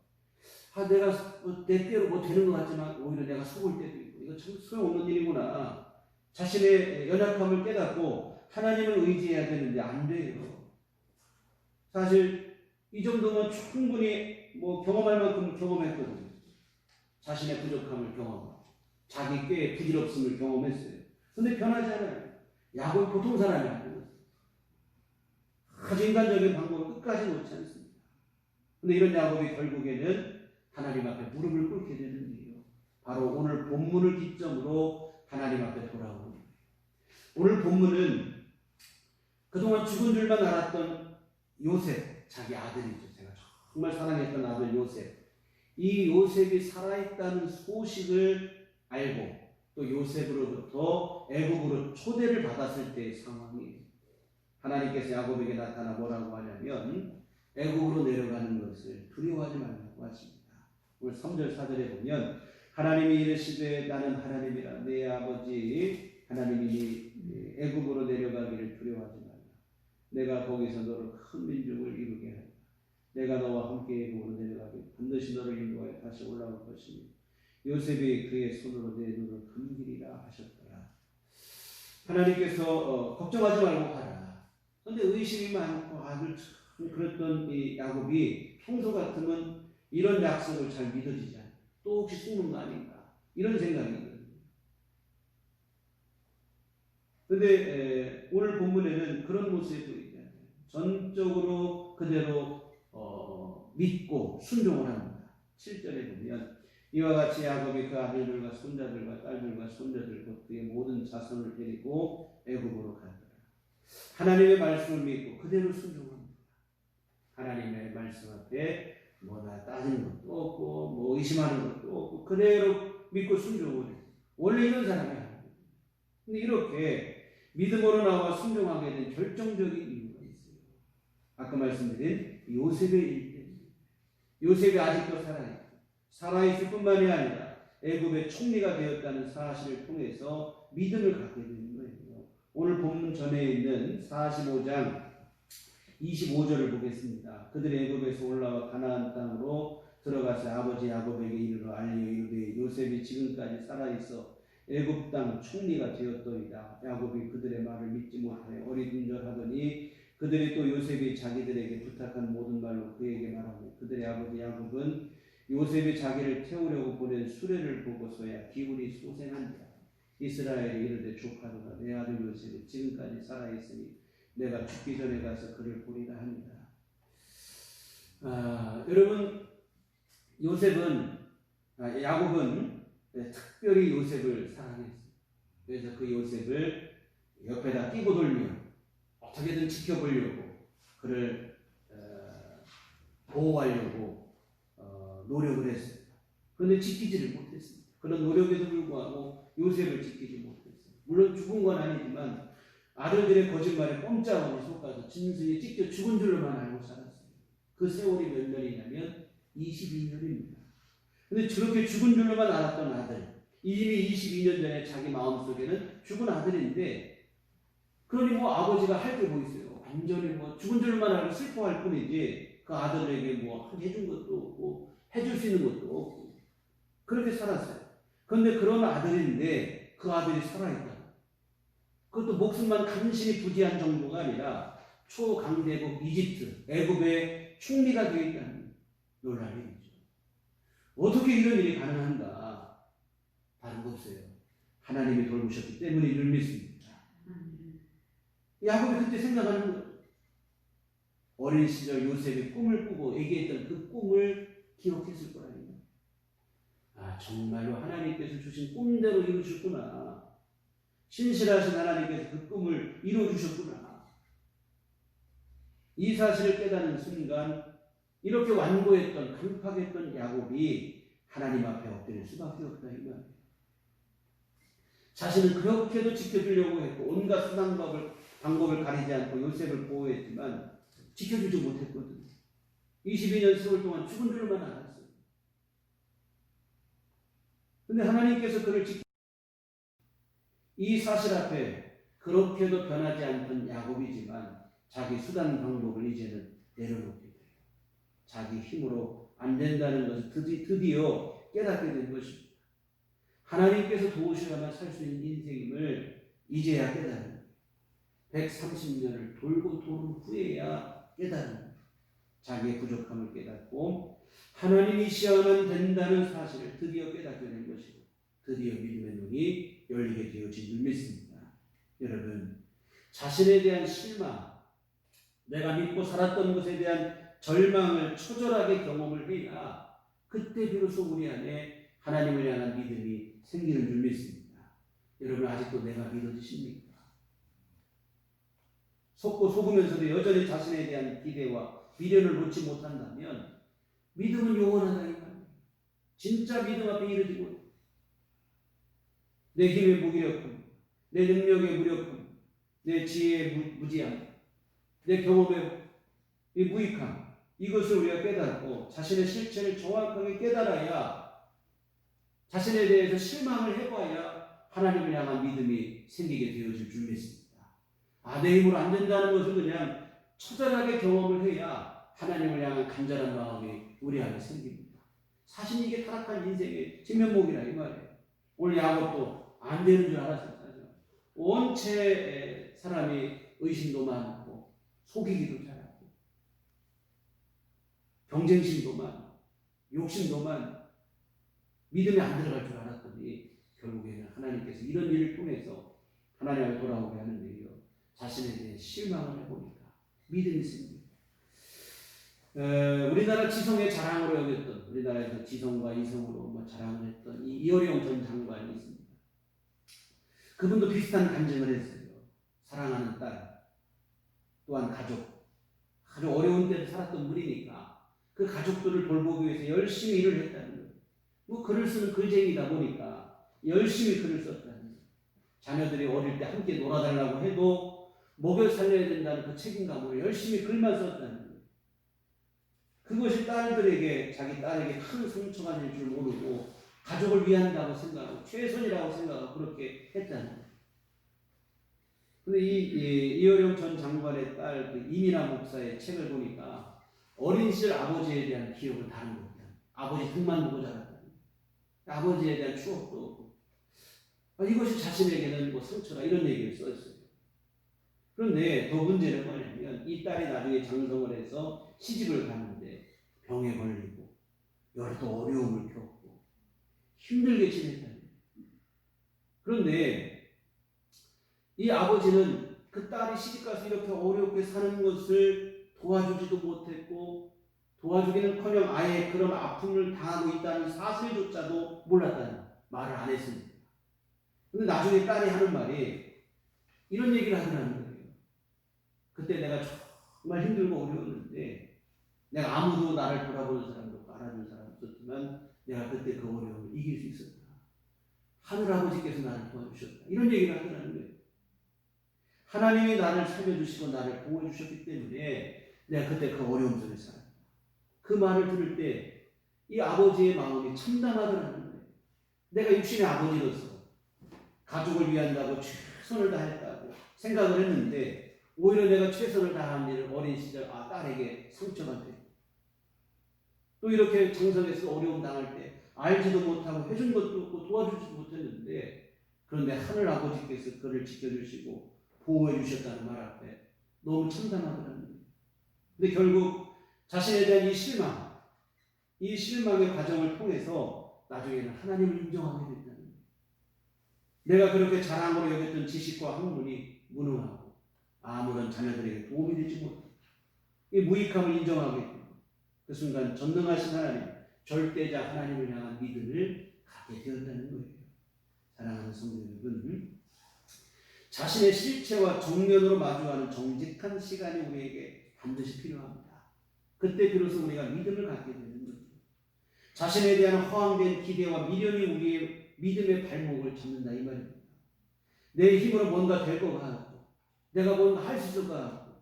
내가 내 때로 뭐 되는 것 같지만 오히려 내가 속을 때도 있고 이거 참 소용없는 일이구나. 자신의 연약함을 깨닫고 하나님을 의지해야 되는데 안 돼요. 사실 이 정도면 충분히 뭐 경험할 만큼 경험했거든요. 자신의 부족함을 경험하고 자기 꾀의 부질없음을 경험했어요. 근데 변하지 않아요. 야곱이 보통 사람이 아니에요. 아주 인간적인 방법을 끝까지 놓지 않습니다. 근데 이런 야곱이 결국에는 하나님 앞에 무릎을 꿇게 되는 일이에요. 바로 오늘 본문을 기점으로 하나님 앞에 돌아오는 거예요. 오늘 본문은 그동안 죽은 줄만 알았던 요셉, 자기 아들이죠. 제가 정말 사랑했던 아들 요셉. 이 요셉이 살아있다는 소식을 알고 또 요셉으로부터 애굽으로 초대를 받았을 때의 상황이에요. 하나님께서 야곱에게 나타나 뭐라고 하냐면 애굽으로 내려가는 것을 두려워하지 말라고 하십니다. 오늘 3절 4절에 보면 하나님이 이르시되 나는 하나님이라 내 아버지 하나님이 애굽으로 내려가기를 두려워하지 말라. 내가 거기서 너를 큰 민족을 이루게 하리라. 내가 너와 함께 애굽으로 내려가기 반드시 너를 인도하여 다시 올라올 것이니 요셉이 그의 손으로 내 눈을 감기리라 하셨더라. 하나님께서 걱정하지 말고 가라. 그런데 의심이 많고 아들 참 그랬던 이 야곱이 평소 같으면 이런 약속을 잘 믿어지지 않아요. 또 혹시 속는 거 아닌가 이런 생각이거든요. 그런데 오늘 본문에는 그런 모습이 보이지 않아요. 전적으로 그대로 믿고 순종을 합니다. 7절에 보면 이와 같이 야곱이 그 아들들과 손자들과 딸들과 손자들 곧 그의 모든 자손을 데리고 애굽으로 가더라. 하나님의 말씀을 믿고 그대로 순종합니다. 하나님의 말씀 앞에 뭐나 따지는 것도 없고 뭐 의심하는 것도 없고 그대로 믿고 순종을 해요. 원래 이런 사람이 아니에요. 근데 이렇게 믿음으로 나와 순종하게 된 결정적인 이유가 있어요. 아까 말씀드린 요셉의 일 때문에. 요셉이 아직도 살아있을 뿐만이 아니라 애굽의 총리가 되었다는 사실을 통해서 믿음을 갖게 되는 거예요. 오늘 본문 전에 있는 45장 25절을 보겠습니다. 그들이 애굽에서 올라와 가나안 땅으로 들어가서 아버지 야곱에게 이르러 알리어 이르되 요셉이 지금까지 살아있어 애굽 땅 총리가 되었더이다. 야곱이 그들의 말을 믿지 못하여 어리둥절하더니 그들이 또 요셉이 자기들에게 부탁한 모든 말로 그에게 말하고 그들의 아버지 야곱은 요셉이 자기를 태우려고 보낸 수레를 보고서야 기울이 소생한지라. 이스라엘이 이르되 조카로다 내 아들 요셉이 지금까지 살아있으니 내가 죽기 전에 가서 그를 보리라 합니다. 여러분 야곱은 특별히 요셉을 사랑했어요. 그래서 그 요셉을 옆에다 끼고 돌며 어떻게든 지켜보려고 그를 보호하려고 노력을 했습니다. 그런데 지키지를 못했습니다. 그런 노력에도 불구하고 요셉을 지키지 못했어요. 물론 죽은 건 아니지만 아들들의 거짓말에 꼼짝없이 속아서 짐승이 찢겨 죽은 줄로만 알고 살았어요. 그 세월이 몇 년이냐면 22년입니다. 근데 저렇게 죽은 줄로만 알았던 아들, 이미 22년 전에 자기 마음속에는 죽은 아들인데 그러니 뭐 아버지가 할 게 뭐 있어요. 완전히 뭐 죽은 줄만 알고 슬퍼할 뿐이지 그 아들에게 뭐 해준 것도 없고 해줄 수 있는 것도 없고 그렇게 살았어요. 그런데 그런 아들인데 그 아들이 살아있다. 그것도 목숨만 간신히 부지한 정도가 아니라 초강대국 이집트, 애굽의 총리가 되어 있다는 놀라운 일이죠. 어떻게 이런 일이 가능한가? 다른 거 없어요. 하나님이 돌보셨기 때문인 줄 믿습니다. 야곱이 그때 생각하는 거예요. 어린 시절 요셉이 꿈을 꾸고 얘기했던 그 꿈을 기억했을 거아니에요. 아, 정말로 하나님께서 주신 꿈대로 이루셨구나. 신실하신 하나님께서 그 꿈을 이루어주셨구나. 이 사실을 깨닫는 순간 이렇게 완고했던 강팍했던 야곱이 하나님 앞에 엎드릴 수밖에 없다 이 말이에요. 자신은 그렇게도 지켜주려고 했고 온갖 수단 방법을 가리지 않고 요셉을 보호했지만 지켜주지 못했거든요. 22년 세월 동안 죽은 줄만 알았어요. 근데 하나님께서 그를 이 사실 앞에 그렇게도 변하지 않던 야곱이지만 자기 수단 방법을 이제는 내려놓게 돼요. 자기 힘으로 안 된다는 것을 드디어 깨닫게 된 것입니다. 하나님께서 도우셔야만 살 수 있는 인생임을 이제야 깨달은 130년을 돌고 도는 후에야 깨달은 자기의 부족함을 깨닫고 하나님이시야만 된다는 사실을 드디어 깨닫게 된 것이고 드디어 믿음의 눈이 열리게 되어진 줄 믿습니다. 여러분, 자신에 대한 실망, 내가 믿고 살았던 것에 대한 절망을 처절하게 경험을 해야 그때 비로소 우리 안에 하나님을 향한 믿음이 생기는 줄 믿습니다. 여러분, 아직도 내가 믿어지십니까? 속고 속으면서도 여전히 자신에 대한 기대와 미련을 놓지 못한다면 믿음은 영원하다 이 말이에요. 진짜 믿음 앞에 이르지고 내 힘의 무기력함, 내 능력의 무력함, 내 지혜의 무지함, 내 경험의 무익함, 이것을 우리가 깨닫고 자신의 실체를 정확하게 깨달아야 자신에 대해서 실망을 해봐야 하나님을 향한 믿음이 생기게 되어질 줄 믿습니다. 내 힘으로 안 된다는 것을 그냥 처절하게 경험을 해야 하나님을 향한 간절한 마음이 우리 안에 생깁니다. 사실 이게 타락한 인생의 진면목이라 이 말이에요. 오늘 야곱도 안 되는 줄 알았어요. 원체 사람이 의심도 많고 속이기도 잘하고 경쟁심도 많고 욕심도 많고 믿음이 안 들어갈 줄 알았더니 결국에는 하나님께서 이런 일을 통해서 하나님 앞에 돌아오게 하는데요. 자신에 대해 실망을 해보니까 믿음이 생깁니다. 우리나라 지성의 자랑으로 여겼던 우리나라에서 지성과 이성으로 자랑을 했던 이어령 전 장관이 있습니다. 그분도 비슷한 간증을 했어요. 사랑하는 딸 또한 가족 아주 어려운 때를 살았던 분이니까 그 가족들을 돌보기 위해서 열심히 일을 했다는 거예요. 글을 쓰는 글쟁이다 보니까 열심히 글을 썼다는 거예요. 자녀들이 어릴 때 함께 놀아달라고 해도 먹여 살려야 된다는 그 책임감으로 열심히 글만 썼다는 거예요. 그것이 딸들에게 자기 딸에게 큰 상처가 될 줄 모르고 가족을 위한다고 생각하고 최선이라고 생각하고 그렇게 했다는 거예요. 근데 이어령 전 장관의 딸 이민아 목사의 책을 보니까 어린 시절 아버지에 대한 기억을 다룬 겁니다. 아버지 등만 보고 자랐다. 아버지에 대한 추억도 없고 이것이 자신에게는 상처가 이런 얘기를 썼어요. 그런데 더 문제는 뭐냐면 이 딸이 나중에 장성을 해서 시집을 가는데 병에 걸리고 여러 또 어려움을 겪고 힘들게 지냈다는 거예요. 그런데 이 아버지는 그 딸이 시집가서 이렇게 어렵게 사는 것을 도와주지도 못했고 도와주기는커녕 아예 그런 아픔을 당하고 있다는 사실조차도 몰랐다는 말을 안 했습니다. 근데 나중에 딸이 하는 말이 이런 얘기를 하더라는 거예요. 그때 내가 정말 힘들고 어려웠는데 내가 아무도 나를 돌아보는 사람도 없고 알아주는 사람도 없었지만 내가 그때 그 어려움을 이길 수 있었다. 하늘아버지께서 나를 도와주셨다. 이런 얘기를 하더라는 거예요. 하나님이 나를 살려주시고 나를 보호해주셨기 때문에 내가 그때 그 어려움 속에 살았다. 그 말을 들을 때 이 아버지의 마음이 참담하더라는 거예요. 내가 육신의 아버지로서 가족을 위한다고 최선을 다했다고 생각을 했는데 오히려 내가 최선을 다한 일을 어린 시절 딸에게 상처가 돼. 또 이렇게 장성에서 어려움 당할 때 알지도 못하고 해준 것도 없고 도와주지도 못했는데 그런데 하늘 아버지께서 그를 지켜주시고 보호해 주셨다는 말 앞에 너무 참담하더라는 거예요. 근데 결국 자신에 대한 이 실망의 과정을 통해서 나중에는 하나님을 인정하게 된다는 거예요. 내가 그렇게 자랑으로 여겼던 지식과 학문이 무능하고 아무런 자녀들에게 도움이 되지 못해 이 무익함을 인정하게 되고 그 순간 전능하신 하나님, 절대자 하나님을 향한 믿음을 갖게 되었다는 거예요. 사랑하는 성도 여러분, 자신의 실체와 정면으로 마주하는 정직한 시간이 우리에게 반드시 필요합니다. 그때 비로소 우리가 믿음을 갖게 되는 거죠. 자신에 대한 허황된 기대와 미련이 우리의 믿음의 발목을 잡는다 이 말입니다. 내 힘으로 뭔가 될 것 같고 내가 뭔가 할 수 있을 것 같고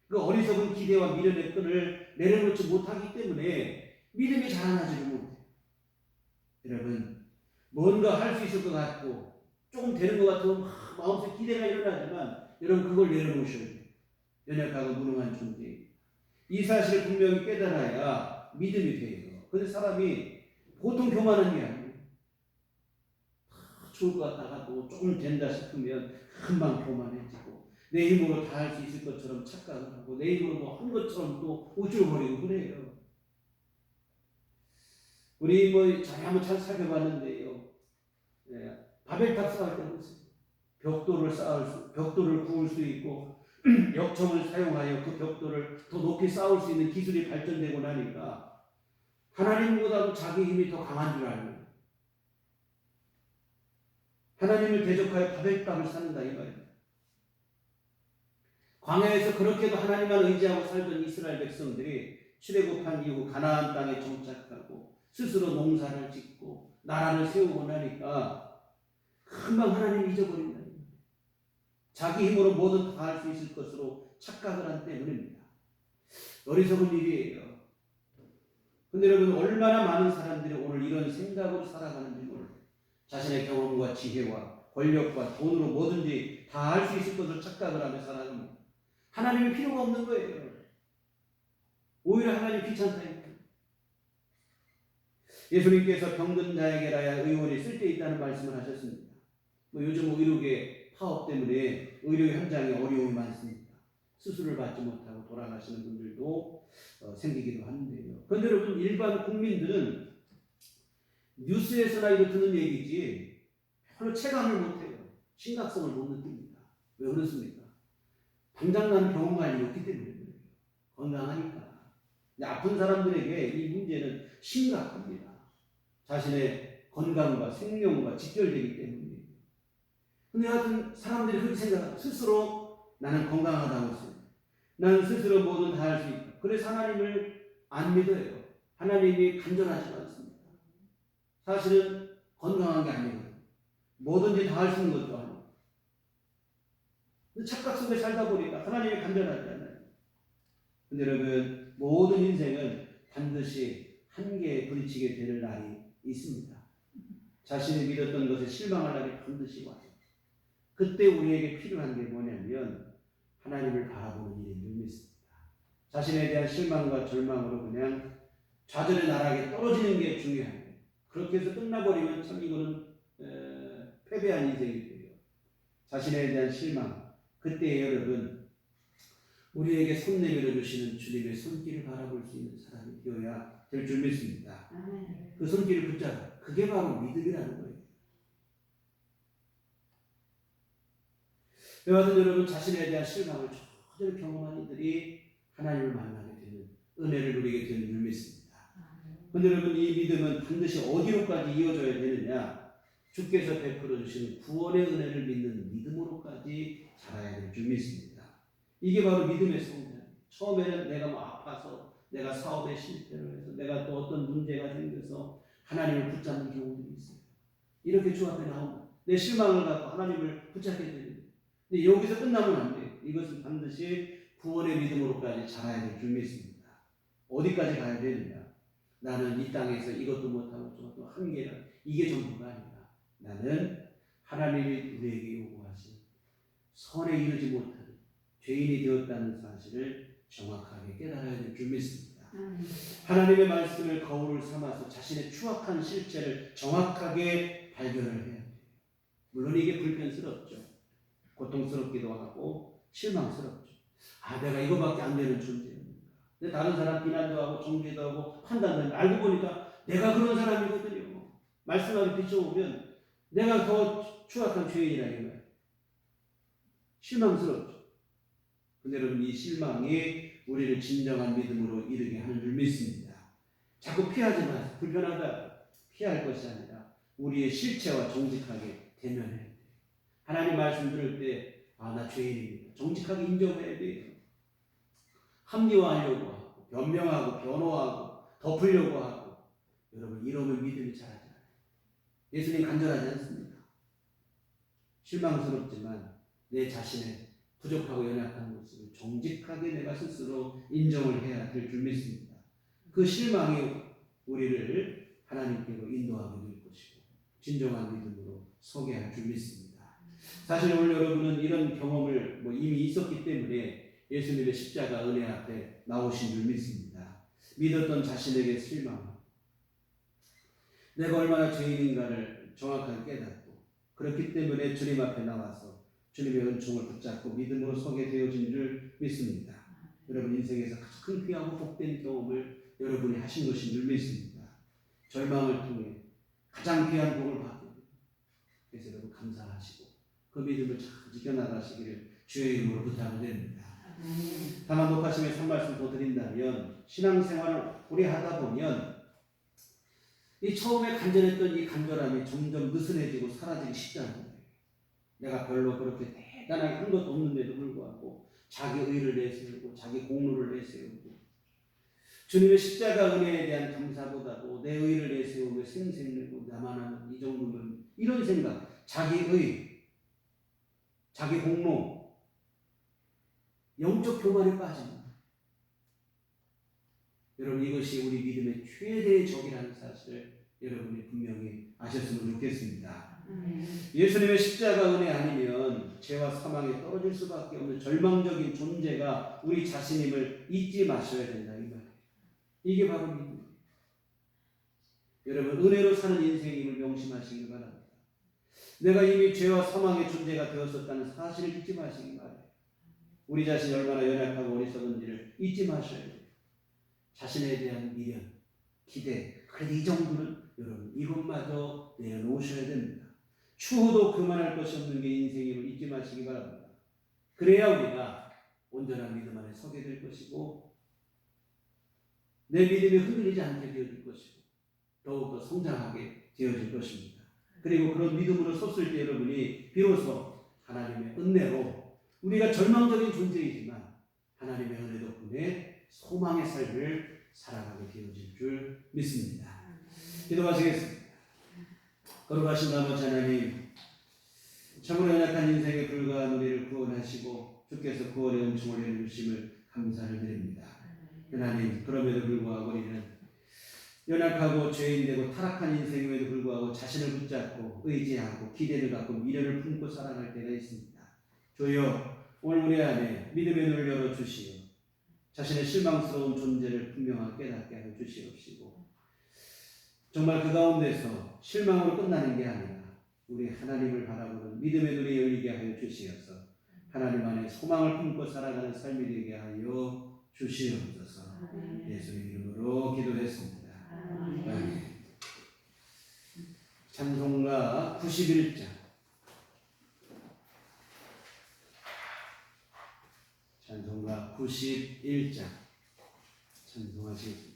그 어리석은 기대와 미련의 끈을 내려놓지 못하기 때문에 믿음이 자라나지를 못해요. 여러분, 뭔가 할 수 있을 것 같고 조금 되는 것 같으면 마음속에 기대가 일어나지만 여러분 그걸 내려놓으셔야 돼요. 연약하고 무능한 존재. 이 사실을 분명히 깨달아야 믿음이 돼요. 그런데 사람이 보통 교만한 게 아니에요. 좋을 것 같다가도 조금 된다 싶으면 금방 교만해지고 내 힘으로 다 할 수 있을 것처럼 착각을 하고 내 힘으로 뭐 한 것처럼 또 우쭐거리고 그래요. 우리 저희 한번 잘 살펴봤는데요. 바벨탑 쌓을 때 보세요. 벽돌을 구울 수 있고 역청을 사용하여 그 벽돌을 더 높이 쌓을 수 있는 기술이 발전되고 나니까 하나님보다도 자기 힘이 더 강한 줄 알고 하나님을 대적하여 바벨탑을 쌓는다 이 말입니다. 광야에서 그렇게도 하나님만 의지하고 살던 이스라엘 백성들이 출애굽한 이후 가나안 땅에 정착하고 스스로 농사를 짓고 나라를 세우고 나니까 금방 하나님 잊어버린다. 자기 힘으로 뭐든 다 할 수 있을 것으로 착각을 한 때문입니다. 어리석은 일이에요. 근데 여러분 얼마나 많은 사람들이 오늘 이런 생각으로 살아가는지 몰라요. 자신의 경험과 지혜와 권력과 돈으로 뭐든지 다 할 수 있을 것으로 착각을 하며 살아갑니다. 하나님이 필요가 없는 거예요. 오히려 하나님 귀찮다. 예수님께서 병든 자에게라야 의원이 쓸데있다는 말씀을 하셨습니다. 요즘 의료계 파업 때문에 의료 현장에 어려움이 많습니다. 수술을 받지 못하고 돌아가시는 분들도 생기기도 하는데요. 그런데 여러분 일반 국민들은 뉴스에서나 이거 듣는 얘기지 별로 체감을 못해요. 심각성을 못 느낍니다. 왜 그렇습니까? 당장 나는 병원 갈 일이 없기 때문에 그래요. 건강하니까. 아픈 사람들에게 이 문제는 심각합니다. 자신의 건강과 생명과 직결되기 때문에. 근데 하여튼 사람들이 그렇게 생각하고 스스로 나는 건강하다고 했어요. 나는 스스로 뭐든 다 할 수 있다. 그래서 하나님을 안 믿어요. 하나님이 간절하지 않습니다. 사실은 건강한 게 아니에요. 뭐든지 다 할 수 있는 것도 아니에요. 착각 속에 살다 보니까 하나님이 간절하지 않아요. 근데 여러분 모든 인생은 반드시 한계에 부딪히게 되는 날이 있습니다. 자신이 믿었던 것에 실망할 날이 반드시 와요. 그때 우리에게 필요한 게 뭐냐면 하나님을 바라보는 일인 줄 믿습니다. 자신에 대한 실망과 절망으로 그냥 좌절의 나락에 떨어지는 게 중요해요. 그렇게 해서 끝나버리면 참 이거는 패배한 인생이 돼요. 자신에 대한 실망, 그때 여러분 우리에게 손 내밀어 주시는 주님의 손길을 바라볼 수 있는 사람이 되어야 될 줄 믿습니다. 그 손길을 붙잡아. 그게 바로 믿음이라는 거예요. 여하튼 여러분 자신에 대한 실망을 저절로 경험한 이들이 하나님을 만나게 되는 은혜를 누리게 되는 줄 믿습니다. 그런데 여러분 이 믿음은 반드시 어디로까지 이어져야 되느냐? 주께서 베풀어 주시는 구원의 은혜를 믿는 믿음으로까지 자라야 될 줄 믿습니다. 이게 바로 믿음의 성장. 처음에는 내가 아파서 내가 사업에 실패를 해서 내가 또 어떤 문제가 생겨서 하나님을 붙잡는 경우들이 있어요. 이렇게 주 앞에 나오면 내 실망을 갖고 하나님을 붙잡게 되는. 근데 여기서 끝나면 안 돼요. 이것은 반드시 구원의 믿음으로까지 자라야 될 줄 믿습니다. 어디까지 가야 되느냐? 나는 이 땅에서 이것도 못하고 저것도 한계라. 이게 전부가 아니라 나는 하나님이 우리에게 요구하신 선에 이르지 못하는 죄인이 되었다는 사실을 정확하게 깨달아야 될 줄 믿습니다. 하나님의 말씀을 거울을 삼아서 자신의 추악한 실체를 정확하게 발견을 해야 돼요. 물론 이게 불편스럽죠. 고통스럽기도 하고 실망스럽죠. 내가 이거밖에 안 되는 존재였는가. 근데 다른 사람 비난도 하고 정죄도 하고 판단도 하고 알고 보니까 내가 그런 사람이거든요. 말씀하게 비춰보면 내가 더 추악한 죄인이라 이거예요. 실망스럽죠. 근데 여러분, 이 실망이 우리를 진정한 믿음으로 이르게 하는 줄 믿습니다. 자꾸 피하지 마세요. 불편하다 피할 것이 아니라 우리의 실체와 정직하게 대면해야 돼요. 하나님 말씀 들을 때 나 죄인입니다. 정직하게 인정해야 돼요. 합리화하려고 하고 변명하고 변호하고 덮으려고 하고, 여러분 이러면 믿음이 자라지 않아요. 예수님 간절하지 않습니다. 실망스럽지만 내 자신의 부족하고 연약한 모습을 정직하게 내가 스스로 인정을 해야 될 줄 믿습니다. 그 실망이 우리를 하나님께로 인도하게 될 것이고 진정한 믿음으로 서게 할 줄 믿습니다. 사실 오늘 여러분은 이런 경험을 이미 있었기 때문에 예수님의 십자가 은혜 앞에 나오신 줄 믿습니다. 믿었던 자신에게 실망, 내가 얼마나 죄인인가를 정확하게 깨닫고 그렇기 때문에 주님 앞에 나와서 주님의 은총을 붙잡고 믿음으로 서게 되어진 줄 믿습니다. 여러분 인생에서 큰 귀하고 복된 경험을 여러분이 하신 것인 줄 믿습니다. 절망을 통해 가장 귀한 복을 받게 됩니다. 그래서 여러분 감사하시고 그 믿음을 잘 지켜나가시기를 주의 이름으로 부탁을 드립니다. 다만 녹화심에 한 말씀 더 드린다면, 신앙생활을 오래 하다 보면 이 처음에 간절했던 이 간절함이 점점 느슨해지고 사라지기 쉽지 않은 거예요. 내가 별로 그렇게 대단하게 한 것도 없는데도 불구하고 자기 의를 내세우고 자기 공로를 내세우고 주님의 십자가 은혜에 대한 감사보다도 내 의를 내세우며 생생내고 나만 하는 이 정도면, 이런 생각, 자기 의, 자기 공로, 영적 교만에 빠집니다. 여러분 이것이 우리 믿음의 최대의 적이라는 사실을 여러분이 분명히 아셨으면 좋겠습니다. 예수님의 십자가 은혜 아니면 죄와 사망에 떨어질 수밖에 없는 절망적인 존재가 우리 자신임을 잊지 마셔야 된다 이 말이에요. 이게 바로 믿음이에요. 여러분 은혜로 사는 인생임을 명심하시기 바랍니다. 내가 이미 죄와 사망의 존재가 되었었다는 사실을 잊지 마시기 바랍니다. 우리 자신이 얼마나 연약하고 어리석은지를 잊지 마셔야 돼요. 자신에 대한 미련, 기대, 그래도 이 정도는 여러분 이것마저 내려놓으셔야 됩니다. 추호도 그만할 것이 없는 게 인생임을 잊지 마시기 바랍니다. 그래야 우리가 온전한 믿음 안에 서게 될 것이고 내 믿음이 흔들리지 않게 되어질 것이고 더욱더 성장하게 되어질 것입니다. 그리고 그런 믿음으로 섰을 때 여러분이 비로소 하나님의 은혜로 우리가 절망적인 존재이지만 하나님의 은혜 덕분에 소망의 삶을 살아가게 되어질 줄 믿습니다. 기도하시겠습니다. 거룩하신 나머지 하나님, 참으로 연약한 인생에 불과한 우리를 구원하시고 주께서 구원의 은총을 내려주심을 감사를 드립니다. 하나님, 그럼에도 불구하고 우리는 연약하고 죄인되고 타락한 인생임에도 불구하고 자신을 붙잡고 의지하고 기대를 갖고 미련을 품고 살아갈 때가 있습니다. 주여, 오늘 우리 안에 믿음의 눈을 열어주시오. 자신의 실망스러운 존재를 분명하게 깨닫게 하여 주시옵시고 정말 그 가운데서 실망으로 끝나는 게 아니라 우리 하나님을 바라보는 믿음의 눈이 열리게 하여 주시옵소서. 하나님 안에 소망을 품고 살아가는 삶이 되게 하여 주시옵소서. 예수님 이름으로 기도했습니다. 아멘. 찬송가 91장. 찬송가 91장 찬송하시겠습니다.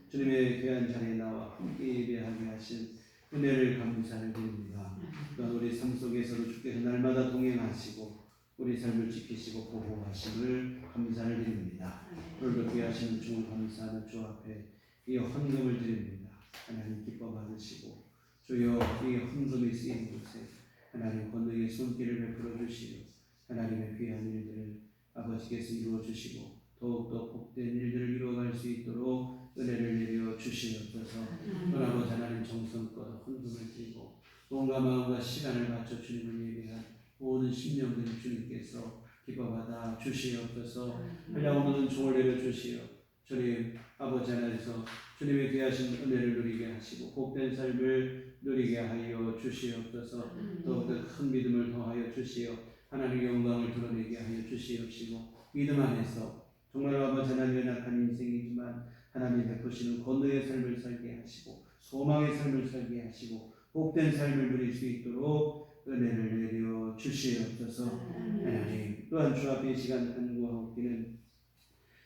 주님의 귀한 자리에 나와 함께 예배하게 하신 은혜를 감사를 드립니다. 또한 우리 삶 속에서도 주께서 날마다 동행하시고 우리 삶을 지키시고 보호하심을 감사를 드립니다. 오늘도 귀하시는 주 감사하는 주 앞에 이 헌금을 드립니다. 하나님 기뻐 받으시고 주여 이 헌금이 쓰인 곳에 하나님 권능의 손길을 베풀어 주시고 하나님의 귀한 일들을 아버지께서 이루어 주시고 더욱더 복된 일들을 이루어갈 수 있도록 은혜를 내려 주시옵소서. 아버지 하나님 정성껏 헌금을 드리고 몸과 마음과 시간을 바쳐 주님을 예배한 모든 심령들을 주님께서 기뻐받아 주시옵소서. 한량없는 종을 내려 주시어 주님 아버지 하나님께서 주님의 귀하신 은혜를 누리게 하시고 복된 삶을 누리게 하여 주시옵소서. 더욱더 큰 믿음을 더하여 주시어 하나님의 영광을 드러내게 하여 주시옵시고 믿음 안에서 정말 아버지 하나님의 연약한 인생이지만 하나님 베푸시는 권능의 삶을 살게 하시고 소망의 삶을 살게 하시고 복된 삶을 누릴 수 있도록 은혜를 내려 주시옵소서. 하나님 또한 주 앞에 이 시간 간구하고 있기는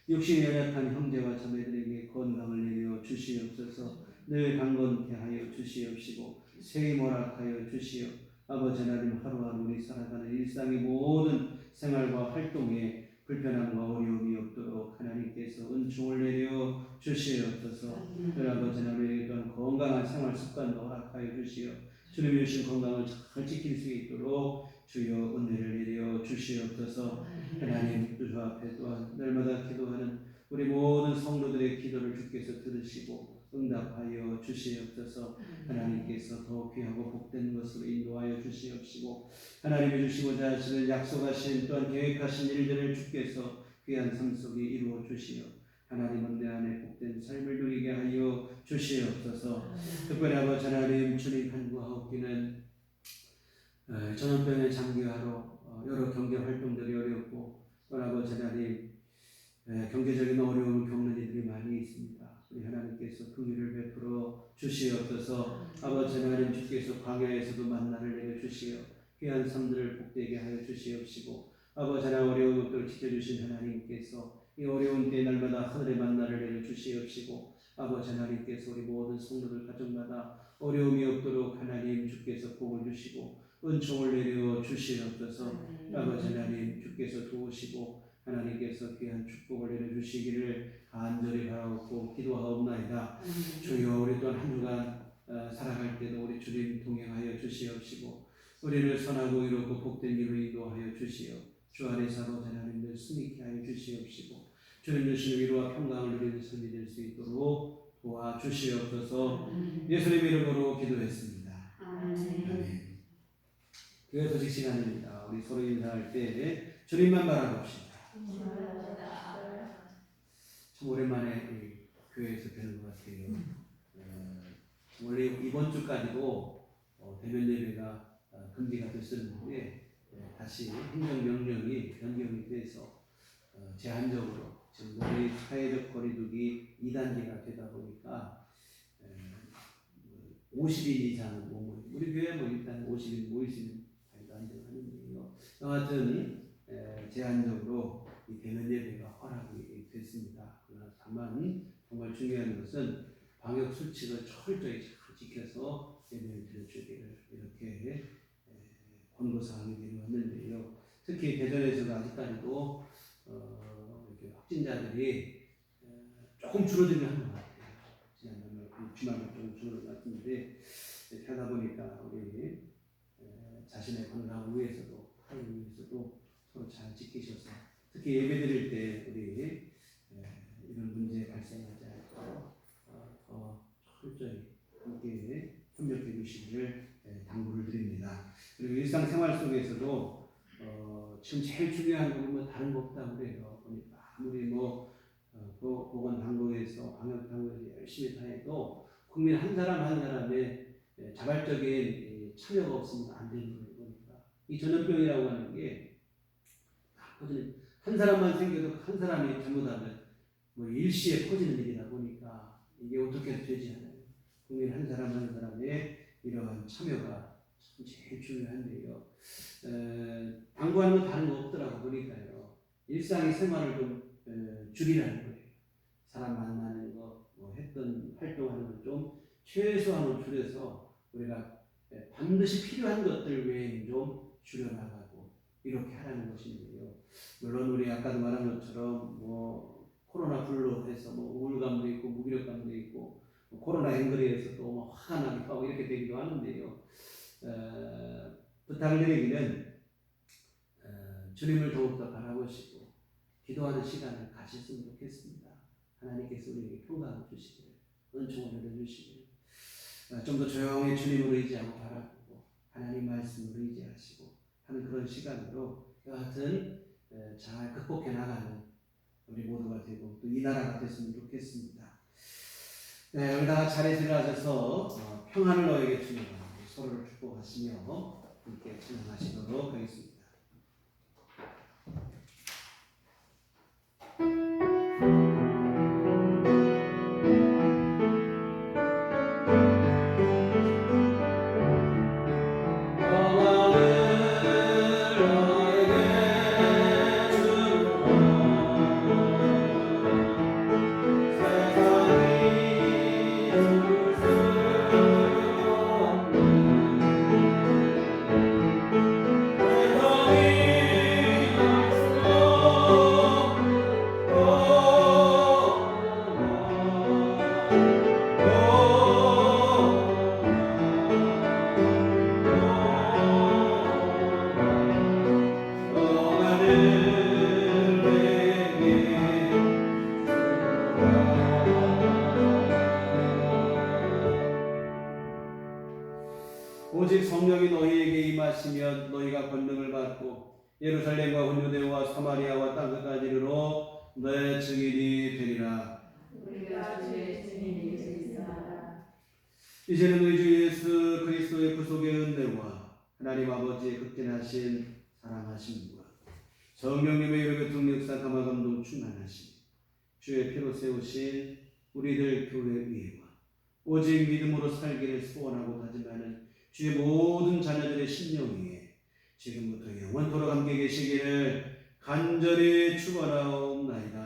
육신이 연약한 형제와 자매들에게 건강을 내려 주시옵소서. 늘 강건케 하여 주시옵시고 세임 허락하여 주시옵. 아버지 하나님 하루하루 우리 살아가는 일상의 모든 생활과 활동에 불편함과 어려움이 없도록 하나님께서 은총을 내려 주시옵소서. 아버지 하나님 또한 건강한 생활 습관도 허락하여 주시어 주님이 주신 건강을 잘 지킬 수 있도록 주여 은혜를 내려 주시옵소서. 하나님 주 앞에 또한 날마다 기도하는 우리 모든 성도들의 기도를 주께서 들으시고 응답하여 주시옵소서. 하나님께서 더 귀하고 복된 것으로 인도하여 주시옵시고 하나님이 주시고자 하시는 약속하신 또한 계획하신 일들을 주께서 귀한 삶 속에 이루어 주시어 하나님은 내 안에 복된 삶을 누리게 하여 주시옵소서. 특별히 아버지 하나님 주님 간구하옵기는 전염병에 장기화로 여러 경제 활동들이 어렵고 또 아버지 하나님 경제적인 어려움을 겪는 이들이 많이 있습니다. 우리 하나님께서 긍휼을 베풀어 주시옵소서. 아버지 하나님 주께서 광야에서도 만나를 내려 주시어 귀한 삶들을 복되게 하여 주시옵시고 아버지 하나님 어려운 것들을 지켜주신 하나님께서 이 어려운 때에 날마다 하늘의 만나를 내려 주시옵시고 아버지 하나님께서 우리 모든 성도들 가정마다 어려움이 없도록 하나님 주께서 복을 주시고 은총을 내려 주시옵소서. 아버지 하나님 주께서 도우시고 하나님께서 귀한 축복을 내려주시기를 간절히 바라옵고 기도하옵나이다. 주여 우리 또한 한 주간 살아갈 때도 우리 주님 동행하여 주시옵시고 우리를 선하고 이롭고 복된 길로 인도하여 주시어 주 안에서 아버지 하나님을 승리케 하여 주시옵시고 주님 주시는 위로와 평강을 누리는 삶이 될 수 있도록 도와주시옵소서. 예수님 이름으로 기도했습니다. 아멘. 교회 소식 시간입니다. 우리 서로 인사할 때 주님만 바라봅시다. 참 오랜만에 교회에서 뵈는 것 같아요. 원래 이번 주까지도 대면 예배가 금지가 됐었는데 다시 행정명령이 변경이 돼서 제한적으로 지금 우리 사회적 거리두기 2단계가 되다 보니까 50인 이상 우리 교회 일단 50인 모일 수 있는 자리도 안 되는데요. 여하튼 제한적으로 이 대면 예배가 허락이 됐습니다. 그러나 다만 정말 중요한 것은 방역 수칙을 철저히 잘 지켜서 예배를 드려주기를 이렇게 권고사항이 내려왔는데요. 특히 대전에서도 아직까지도 이렇게 확진자들이 조금 줄어들긴 한 것 같아요. 지난달 주말에 좀 줄어든 것 같은데 하다 보니까 우리 자신의 건강을 위해서도 타인을 위해서도 서로 잘 지키셔서 특히 예배 드릴 때 우리 이런 문제 발생하지 않고 더 철저히 함께 협력해 주시기를 당부를 드립니다. 그리고 일상생활 속에서도 지금 제일 중요한 건 다른 거 없다고 그래요. 보니까 아무리 보건당국에서 방역당국에서 열심히 다 해도 국민 한 사람 한 사람의 자발적인 참여가 없으면 안 되는 거예요. 보니까 이 전염병이라고 하는 게 한 사람만 생겨도 한 사람이 잘못하면 일시에 퍼지는 일이다 보니까 이게 어떻게 되지 않아요. 국민 한 사람 한 사람의 이러한 참여가 참 제일 중요한데요. 당부하는 건 다른 거 없더라고 보니까요. 일상의 생활을 좀 줄이라는 거예요. 사람 만나는 거, 했던 활동하는 걸 좀 최소한으로 줄여서 우리가 반드시 필요한 것들 외에는 좀 줄여나가고 이렇게 하라는 것인데요. 물론 우리 아까도 말한 것처럼 뭐 코로나 불로 해서 뭐 우울감도 있고 무기력감도 있고 뭐 코로나 앵글에서 또 뭐 화가 나기도 하고 이렇게 되기도 하는데요. 부탁을 드리기는 주님을 더욱더 바라보시고 기도하는 시간을 가셨으면 좋겠습니다. 하나님께서 우리에게 평강을 주시기를 은총을 내려주시기를 좀 더 조용히 주님을 의지하고 바라보고 하나님 말씀을 의지하시고 하는 그런 시간으로 여하튼 잘 극복해 나가는 우리 모두가 되고 또 이 나라가 됐으면 좋겠습니다. 네, 우리 다 자리에 들어가셔서 평안을 너에게 주며 서로를 축복하시며 함께 찬양하시도록 하겠습니다. 오직 성령이 너희에게 임하시면 너희가 권능을 받고 예루살렘과 온 유대와 사마리아와 땅 끝까지 이르러 내 증인이 되리라. 우리가 주의 증인이 되리이다. 이제는 우리 주 예수 그리스도의 구속의 은혜와 하나님 아버지의 극진하신 사랑하심과 성령님의 이르게 동력사 감화 감동 충만하심 주의 피로 세우신 우리들 교회의회와 오직 믿음으로 살기를 소원하고 다짐하는 주의 모든 자녀들의 심령 위에 지금부터 영원토록 함께 계시기를 간절히 축원하옵나이다.